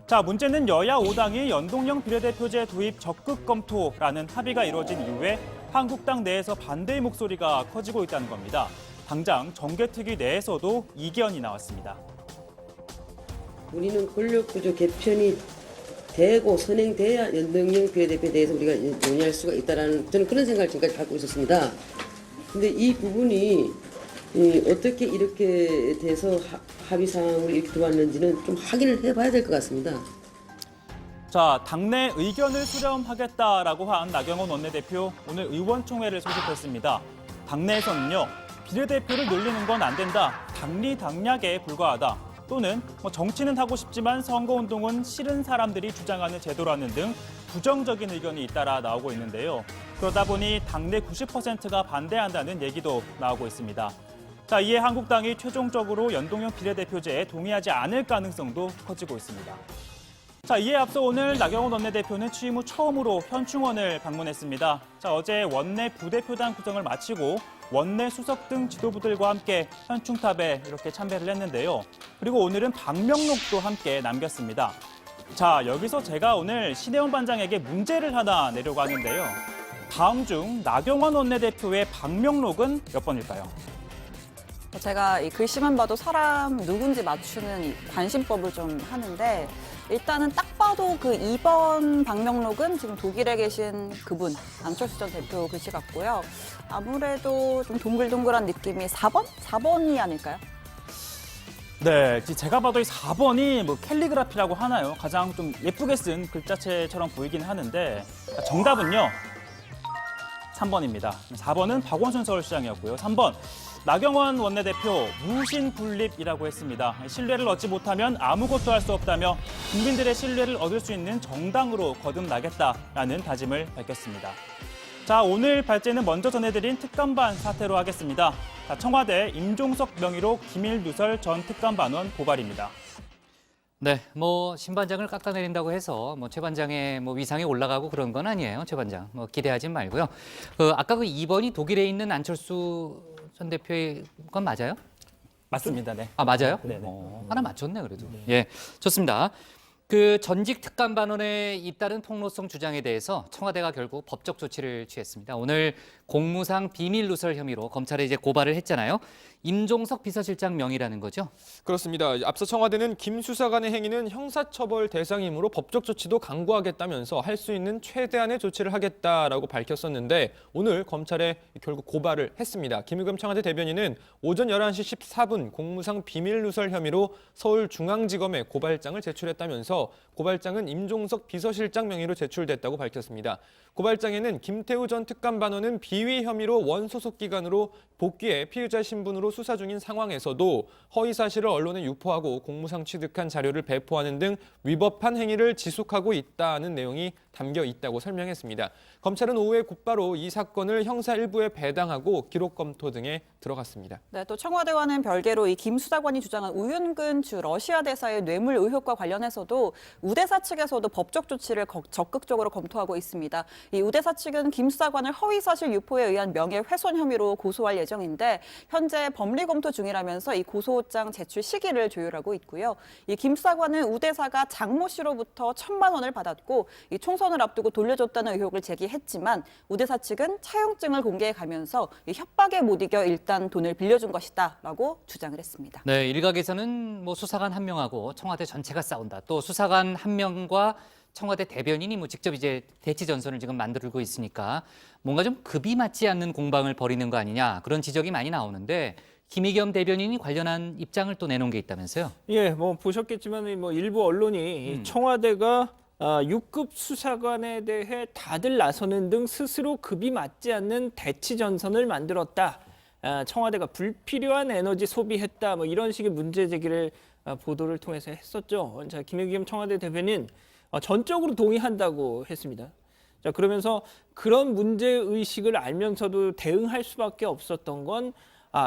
자, 문제는 여야 5당이 연동형 비례대표제 도입 적극 검토라는 합의가 이뤄진 이후에 한국당 내에서 반대의 목소리가 커지고 있다는 겁니다. 당장 정개특위 내에서도 이견이 나왔습니다. 우리는 권력구조 개편이 되고 선행돼야 연동형 비례대표에 대해서 우리가 논의할 수가 있다라는, 저는 그런 생각을 지금까지 갖고 있었습니다. 근데 이 부분이 어떻게 이렇게 돼서 합의사항을 이렇게 들어왔는지는 좀 확인을 해봐야 될 것 같습니다. 자, 당내 의견을 수렴하겠다라고 한 나경원 원내대표 오늘 의원총회를 소집했습니다. 당내에서는요, 비례대표를 늘리는 건 안 된다, 당리당략에 불과하다, 또는 정치는 하고 싶지만 선거운동은 싫은 사람들이 주장하는 제도라는 등 부정적인 의견이 잇따라 나오고 있는데요. 그러다 보니 당내 90%가 반대한다는 얘기도 나오고 있습니다. 자, 이에 한국당이 최종적으로 연동형 비례대표제에 동의하지 않을 가능성도 커지고 있습니다. 자, 이에 앞서 오늘 나경원 원내대표는 취임 후 처음으로 현충원을 방문했습니다. 자, 어제 원내 부대표단 구성을 마치고 원내 수석 등 지도부들과 함께 현충탑에 이렇게 참배를 했는데요. 그리고 오늘은 방명록도 함께 남겼습니다. 자, 여기서 제가 오늘 신혜원 반장에게 문제를 하나 내려고 하는데요. 다음 중 나경원 원내대표의 방명록은 몇 번일까요? 제가 이 글씨만 봐도 사람 누군지 맞추는 이 관심법을 좀 하는데 일단은 딱 봐도 그 2번 방명록은 지금 독일에 계신 그분 안철수 전 대표 글씨 같고요. 아무래도 좀 동글동글한 느낌이 4번? 4번이 아닐까요? 네, 제가 봐도 이 4번이 뭐 캘리그라피라고 하나요? 가장 좀 예쁘게 쓴 글자체처럼 보이긴 하는데 정답은요. 3번입니다. 4번은 박원순 서울시장이었고요. 3번 나경원 원내대표 무신분립이라고 했습니다. 신뢰를 얻지 못하면 아무것도 할 수 없다며 국민들의 신뢰를 얻을 수 있는 정당으로 거듭나겠다라는 다짐을 밝혔습니다. 자, 오늘 발제는 먼저 전해드린 특감반 사태로 하겠습니다. 자, 청와대 임종석 명의로 김일누설 전 특감반원 고발입니다. 네, 신 반장을 깎아내린다고 해서 최 반장의 위상이 올라가고 그런 건 아니에요, 최 반장. 기대하지 말고요. 아까 그 2번이 독일에 있는 안철수 전 대표의 건 맞아요? 맞습니다. 네. 아, 맞아요? 네네. 하나 맞췄네, 그래도. 예, 좋습니다. 그 전직 특감반원의 잇따른 폭로성 주장에 대해서 청와대가 결국 법적 조치를 취했습니다. 오늘 공무상 비밀 누설 혐의로 검찰에 이제 고발을 했잖아요. 임종석 비서실장 명의라는 거죠? 그렇습니다. 앞서 청와대는 김 수사관의 행위는 형사처벌 대상이므로 법적 조치도 강구하겠다면서 할 수 있는 최대한의 조치를 하겠다라고 밝혔었는데 오늘 검찰에 결국 고발을 했습니다. 김의겸 청와대 대변인은 오전 11시 14분 공무상 비밀 누설 혐의로 서울중앙지검에 고발장을 제출했다면서 고발장은 임종석 비서실장 명의로 제출됐다고 밝혔습니다. 고발장에는 김태우 전 특감반원은 비위 혐의로 원소속 기관으로 복귀해 피의자 신분으로 수사 중인 상황에서도 허위 사실을 언론에 유포하고 공무상 취득한 자료를 배포하는 등 위법한 행위를 지속하고 있다는 내용이 담겨 있다고 설명했습니다. 검찰은 오후에 곧바로 이 사건을 형사 1부에 배당하고 기록 검토 등에 들어갔습니다. 네, 또 청와대와는 별개로 이 김 수사관이 주장한 우윤근 주 러시아 대사의 뇌물 의혹과 관련해서도 우대사 측에서도 법적 조치를 적극적으로 검토하고 있습니다. 이 우대사 측은 김 수사관을 허위 사실 유포에 의한 명예훼손 혐의로 고소할 예정인데 현재 법리 검토 중이라면서 이 고소장 제출 시기를 조율하고 있고요. 이 김 수사관은 우대사가 장모 씨로부터 1,000만 원을 받았고 이 총선을 앞두고 돌려줬다는 의혹을 제기했지만 우대사 측은 차용증을 공개해가면서 이 협박에 못 이겨 일단 돈을 빌려준 것이다라고 주장을 했습니다. 네, 일각에서는 수사관 한 명하고 청와대 전체가 싸운다. 또 수사관 한 명과 청와대 대변인이 직접 이제 대치 전선을 지금 만들고 있으니까 뭔가 좀 급이 맞지 않는 공방을 벌이는 거 아니냐 그런 지적이 많이 나오는데 김의겸 대변인이 관련한 입장을 또 내놓은 게 있다면서요? 예, 보셨겠지만 일부 언론이 청와대가 6급 수사관에 대해 다들 나서는 등 스스로 급이 맞지 않는 대치 전선을 만들었다. 청와대가 불필요한 에너지 소비했다. 이런 식의 문제 제기를 보도를 통해서 했었죠. 자, 김의겸 청와대 대변인 전적으로 동의한다고 했습니다. 자, 그러면서 그런 문제 의식을 알면서도 대응할 수밖에 없었던 건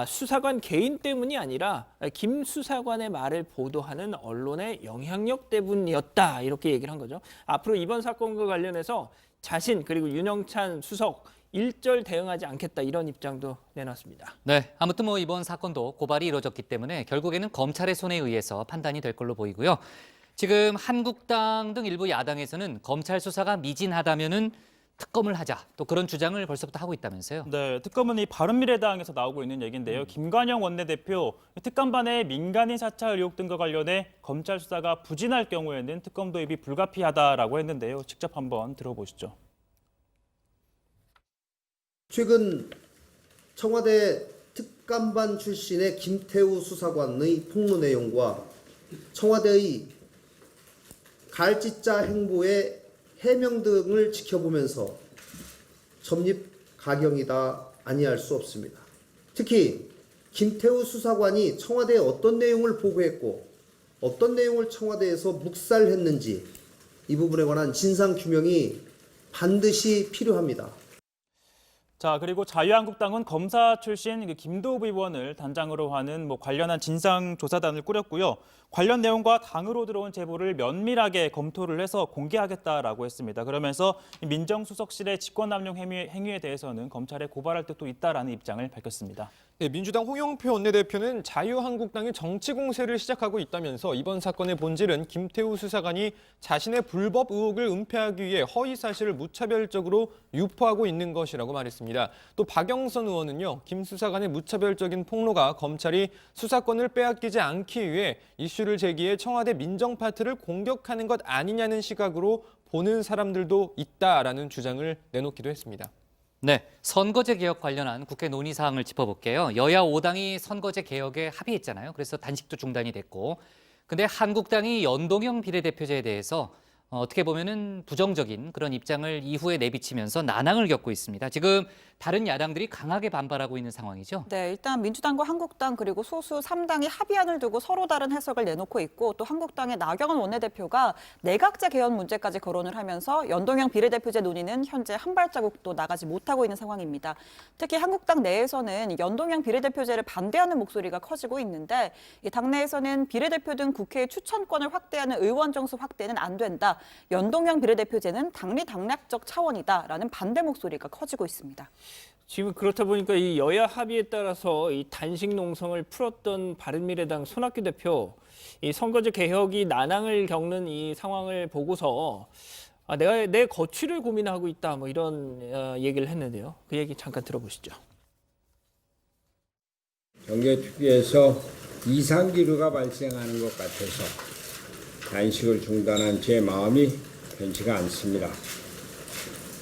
수사관 개인 때문이 아니라 김 수사관의 말을 보도하는 언론의 영향력 때문이었다. 이렇게 얘기를 한 거죠. 앞으로 이번 사건과 관련해서 자신 그리고 윤영찬 수석 일절 대응하지 않겠다 이런 입장도 내놨습니다. 네, 아무튼 이번 사건도 고발이 이루어졌기 때문에 결국에는 검찰의 손에 의해서 판단이 될 걸로 보이고요. 지금 한국당 등 일부 야당에서는 검찰 수사가 미진하다면은 특검을 하자 또 그런 주장을 벌써부터 하고 있다면서요? 네, 특검은 이 바른미래당에서 나오고 있는 얘기인데요. 김관영 원내대표 특감반의 민간인 사찰 의혹 등과 관련해 검찰 수사가 부진할 경우에는 특검 도입이 불가피하다라고 했는데요. 직접 한번 들어보시죠. 최근 청와대 특감반 출신의 김태우 수사관의 폭로 내용과 청와대의 갈짓자 행보의 해명 등을 지켜보면서 점립가경이다 아니할 수 없습니다. 특히 김태우 수사관이 청와대에 어떤 내용을 보고했고 어떤 내용을 청와대에서 묵살했는지 이 부분에 관한 진상규명이 반드시 필요합니다. 자, 그리고 자유한국당은 검사 출신 김도읍 의원을 단장으로 하는 관련한 진상조사단을 꾸렸고요. 관련 내용과 당으로 들어온 제보를 면밀하게 검토를 해서 공개하겠다라고 했습니다. 그러면서 민정수석실의 직권남용 행위에 대해서는 검찰에 고발할 뜻도 있다라는 입장을 밝혔습니다. 네, 민주당 홍영표 원내대표는 자유한국당이 정치 공세를 시작하고 있다면서 이번 사건의 본질은 김태우 수사관이 자신의 불법 의혹을 은폐하기 위해 허위 사실을 무차별적으로 유포하고 있는 것이라고 말했습니다. 또 박영선 의원은요, 김 수사관의 무차별적인 폭로가 검찰이 수사권을 빼앗기지 않기 위해 이슈를 제기해 청와대 민정파트를 공격하는 것 아니냐는 시각으로 보는 사람들도 있다라는 주장을 내놓기도 했습니다. 네, 선거제 개혁 관련한 국회 논의 사항을 짚어볼게요. 여야 5당이 선거제 개혁에 합의했잖아요. 그래서 단식도 중단이 됐고. 근데 한국당이 연동형 비례대표제에 대해서 어떻게 보면은 부정적인 그런 입장을 이후에 내비치면서 난항을 겪고 있습니다. 지금 다른 야당들이 강하게 반발하고 있는 상황이죠. 네, 일단 민주당과 한국당 그리고 소수 3당이 합의안을 두고 서로 다른 해석을 내놓고 있고 또 한국당의 나경원 원내대표가 내각제 개헌 문제까지 거론을 하면서 연동형 비례대표제 논의는 현재 한 발자국도 나가지 못하고 있는 상황입니다. 특히 한국당 내에서는 연동형 비례대표제를 반대하는 목소리가 커지고 있는데 당내에서는 비례대표 등 국회의 추천권을 확대하는 의원 정수 확대는 안 된다. 연동형 비례대표제는 당리당략적 차원이다라는 반대 목소리가 커지고 있습니다. 지금 그렇다 보니까 이 여야 합의에 따라서 이 단식 농성을 풀었던 바른미래당 손학규 대표, 이 선거제 개혁이 난항을 겪는 이 상황을 보고서 내가 내 거취를 고민하고 있다, 이런 얘기를 했는데요. 그 얘기 잠깐 들어보시죠. 경제특위에서 이상기류가 발생하는 것 같아서 단식을 중단한 제 마음이 편치가 않습니다.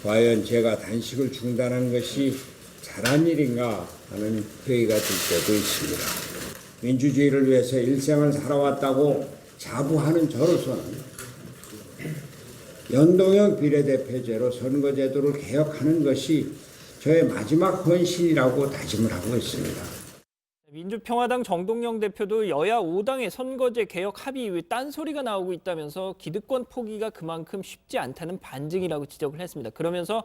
과연 제가 단식을 중단하는 것이 잘한 일인가 하는 회의가 들 때도 있습니다. 민주주의를 위해서 일생을 살아왔다고 자부하는 저로서는 연동형 비례대표제로 선거제도를 개혁하는 것이 저의 마지막 헌신이라고 다짐을 하고 있습니다. 민주평화당 정동영 대표도 여야 5당의 선거제 개혁 합의 이후에 딴소리가 나오고 있다면서 기득권 포기가 그만큼 쉽지 않다는 반증이라고 지적을 했습니다. 그러면서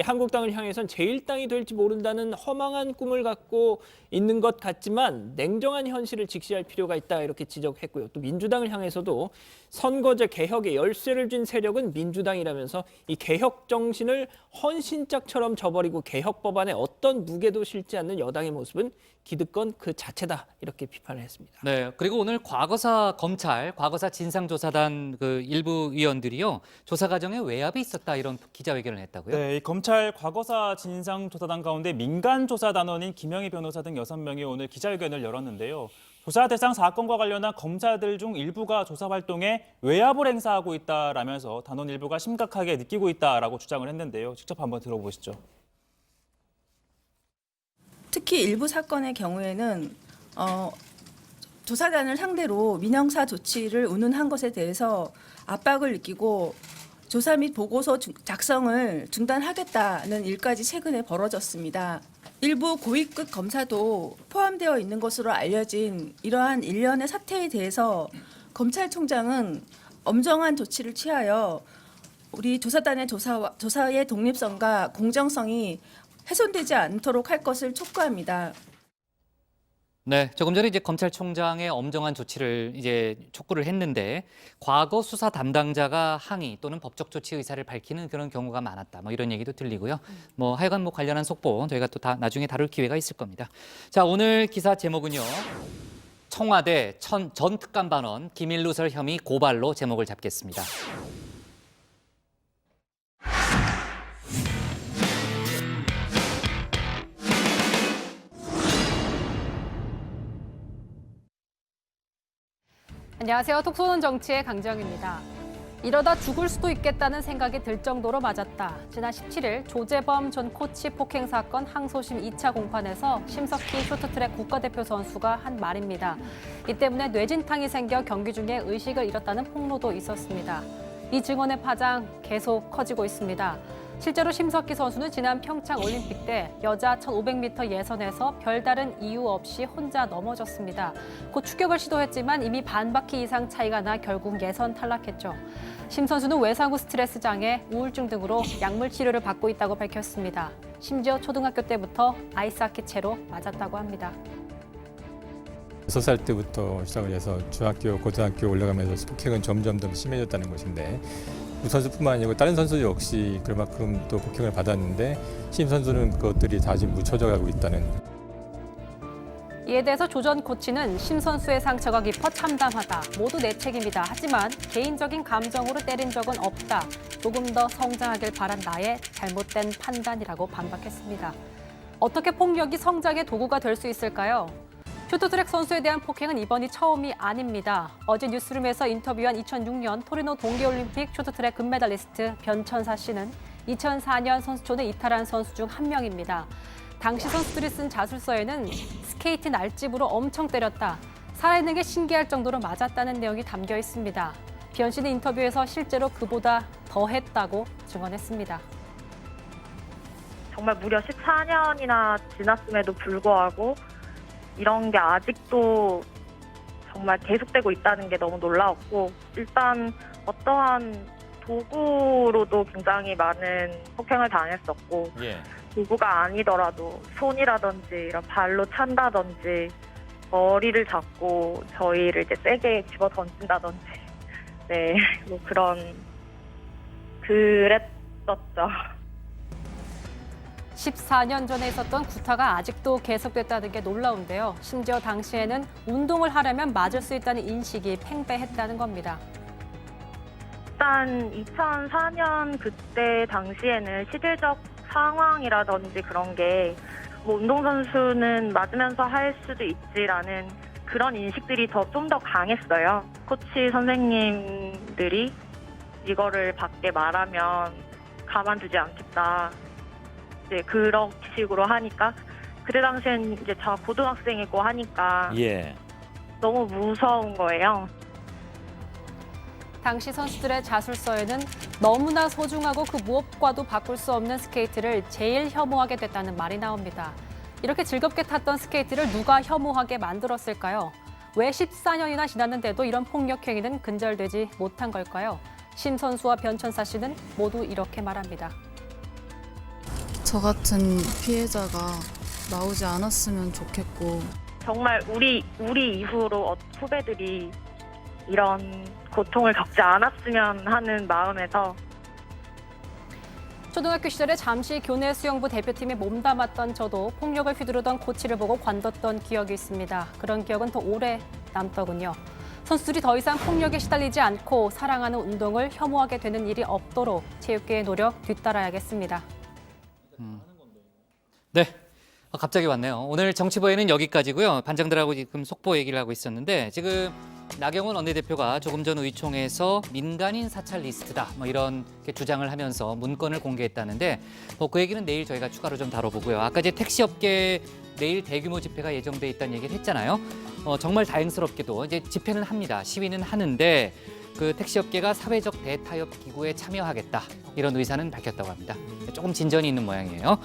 한국당을 향해선 제1당이 될지 모른다는 허망한 꿈을 갖고 있는 것 같지만 냉정한 현실을 직시할 필요가 있다, 이렇게 지적했고요. 또 민주당을 향해서도 선거제 개혁에 열쇠를 쥔 세력은 민주당이라면서 이 개혁 정신을 헌신짝처럼 저버리고 개혁 법안에 어떤 무게도 실지 않는 여당의 모습은 기득권 그 자체다, 이렇게 비판을 했습니다. 네, 그리고 오늘 과거사 진상조사단 일부 위원들이요, 조사 과정에 외압이 있었다, 이런 기자회견을 했다고요? 네, 이 검찰 과거사 진상조사단 가운데 민간조사단원인 김영희 변호사 등 6명이 오늘 기자회견을 열었는데요. 조사 대상 사건과 관련한 검사들 중 일부가 조사 활동에 외압을 행사하고 있다라면서 단원 일부가 심각하게 느끼고 있다라고 주장을 했는데요. 직접 한번 들어보시죠. 특히 일부 사건의 경우에는 조사단을 상대로 민형사 조치를 운운한 것에 대해서 압박을 느끼고 조사 및 보고서 작성을 중단하겠다는 일까지 최근에 벌어졌습니다. 일부 고위급 검사도 포함되어 있는 것으로 알려진 이러한 일련의 사태에 대해서 검찰총장은 엄정한 조치를 취하여 우리 조사단의 조사의 독립성과 공정성이 훼손되지 않도록 할 것을 촉구합니다. 네, 조금 전에 검찰총장의 엄정한 조치를 촉구를 했는데 과거 수사 담당자가 항의 또는 법적 조치 의사를 밝히는 그런 경우가 많았다. 이런 얘기도 들리고요. 하여간 관련한 속보 저희가 또 나중에 다룰 기회가 있을 겁니다. 자, 오늘 기사 제목은요. 청와대 전 특감반원 기밀누설 혐의 고발로 제목을 잡겠습니다. 안녕하세요. 톡 쏘는 정치의 강지영입니다. 이러다 죽을 수도 있겠다는 생각이 들 정도로 맞았다. 지난 17일 조재범 전 코치 폭행 사건 항소심 2차 공판에서 심석희 쇼트트랙 국가대표 선수가 한 말입니다. 이 때문에 뇌진탕이 생겨 경기 중에 의식을 잃었다는 폭로도 있었습니다. 이 증언의 파장 계속 커지고 있습니다. 실제로 심석희 선수는 지난 평창 올림픽 때 여자 1500m 예선에서 별다른 이유 없이 혼자 넘어졌습니다. 곧 추격을 시도했지만 이미 반 바퀴 이상 차이가 나 결국 예선 탈락했죠. 심 선수는 외상 후 스트레스 장애, 우울증 등으로 약물 치료를 받고 있다고 밝혔습니다. 심지어 초등학교 때부터 아이스하키 채로 맞았다고 합니다. 6살 때부터 시작을 해서 중학교, 고등학교 올라가면서 폭행은 점점 더 심해졌다는 것인데 우 선수뿐만 아니고 다른 선수 역시 그만큼 또 폭행을 받았는데 심 선수는 그것들이 다 지금 묻혀져 가고 있다는. 이에 대해서 조 전 코치는 심 선수의 상처가 깊어 참담하다. 모두 내 책임이다. 하지만 개인적인 감정으로 때린 적은 없다. 조금 더 성장하길 바란 나의 잘못된 판단이라고 반박했습니다. 어떻게 폭력이 성장의 도구가 될 수 있을까요? 쇼트트랙 선수에 대한 폭행은 이번이 처음이 아닙니다. 어제 뉴스룸에서 인터뷰한 2006년 토리노 동계올림픽 쇼트트랙 금메달리스트 변천사 씨는 2004년 선수촌을 이탈한 선수 중 한 명입니다. 당시 선수들이 쓴 자술서에는 스케이트 날집으로 엄청 때렸다. 살아있는 게 신기할 정도로 맞았다는 내용이 담겨 있습니다. 변 씨는 인터뷰에서 실제로 그보다 더 했다고 증언했습니다. 정말 무려 14년이나 지났음에도 불구하고 이런 게 아직도 정말 계속되고 있다는 게 너무 놀라웠고, 일단 어떠한 도구로도 굉장히 많은 폭행을 당했었고, 도구가 아니더라도 손이라든지 이런 발로 찬다든지 머리를 잡고 저희를 이제 세게 집어 던진다든지, 네, 뭐 그랬었죠. 14년 전에 있었던 구타가 아직도 계속됐다는 게 놀라운데요. 심지어 당시에는 운동을 하려면 맞을 수 있다는 인식이 팽배했다는 겁니다. 일단 2004년 그때 당시에는 시대적 상황이라든지 그런 게 뭐 운동선수는 맞으면서 할 수도 있지라는 그런 인식들이 좀 더 강했어요. 코치 선생님들이 이거를 밖에 말하면 가만두지 않겠다. 이제 그런 식으로 하니까 그때 당시엔 이제 저 고등학생이고 하니까 너무 무서운 거예요. 당시 선수들의 자술서에는 너무나 소중하고 그 무엇과도 바꿀 수 없는 스케이트를 제일 혐오하게 됐다는 말이 나옵니다. 이렇게 즐겁게 탔던 스케이트를 누가 혐오하게 만들었을까요? 왜 14년이나 지났는데도 이런 폭력 행위는 근절되지 못한 걸까요? 심 선수와 변천사 씨는 모두 이렇게 말합니다. 저 같은 피해자가 나오지 않았으면 좋겠고, 정말 우리 이후로 후배들이 이런 고통을 겪지 않았으면 하는 마음에서. 초등학교 시절에 잠시 교내 수영부 대표팀에 몸담았던 저도 폭력을 휘두르던 코치를 보고 관뒀던 기억이 있습니다. 그런 기억은 더 오래 남더군요. 선수들이 더 이상 폭력에 시달리지 않고 사랑하는 운동을 혐오하게 되는 일이 없도록 체육계의 노력 뒤따라야겠습니다. 네. 갑자기 왔네요. 오늘 정치부에는 여기까지고요. 반장들하고 지금 속보 얘기를 하고 있었는데 지금 나경원 원내대표가 조금 전 의총에서 민간인 사찰 리스트다 뭐 이런 주장을 하면서 문건을 공개했다는데 그 얘기는 내일 저희가 추가로 좀 다뤄보고요. 아까 이제 택시업계 내일 대규모 집회가 예정돼 있다는 얘기를 했잖아요. 정말 다행스럽게도 이제 집회는 합니다. 시위는 하는데 그 택시업계가 사회적 대타협 기구에 참여하겠다 이런 의사는 밝혔다고 합니다. 조금 진전이 있는 모양이에요.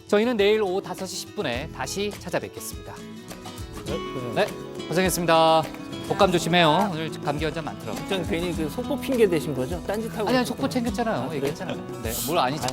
저희는 내일 오후 5시 10분에 다시 찾아뵙겠습니다. 네, 고생했습니다. 독감 조심해요. 오늘 감기 환자 많더라고요. 괜히 그 속보 핑계 대신 거죠? 딴짓하고. 아니, 속보 챙겼잖아요. 얘기했잖아요. 네, 뭘 아니죠.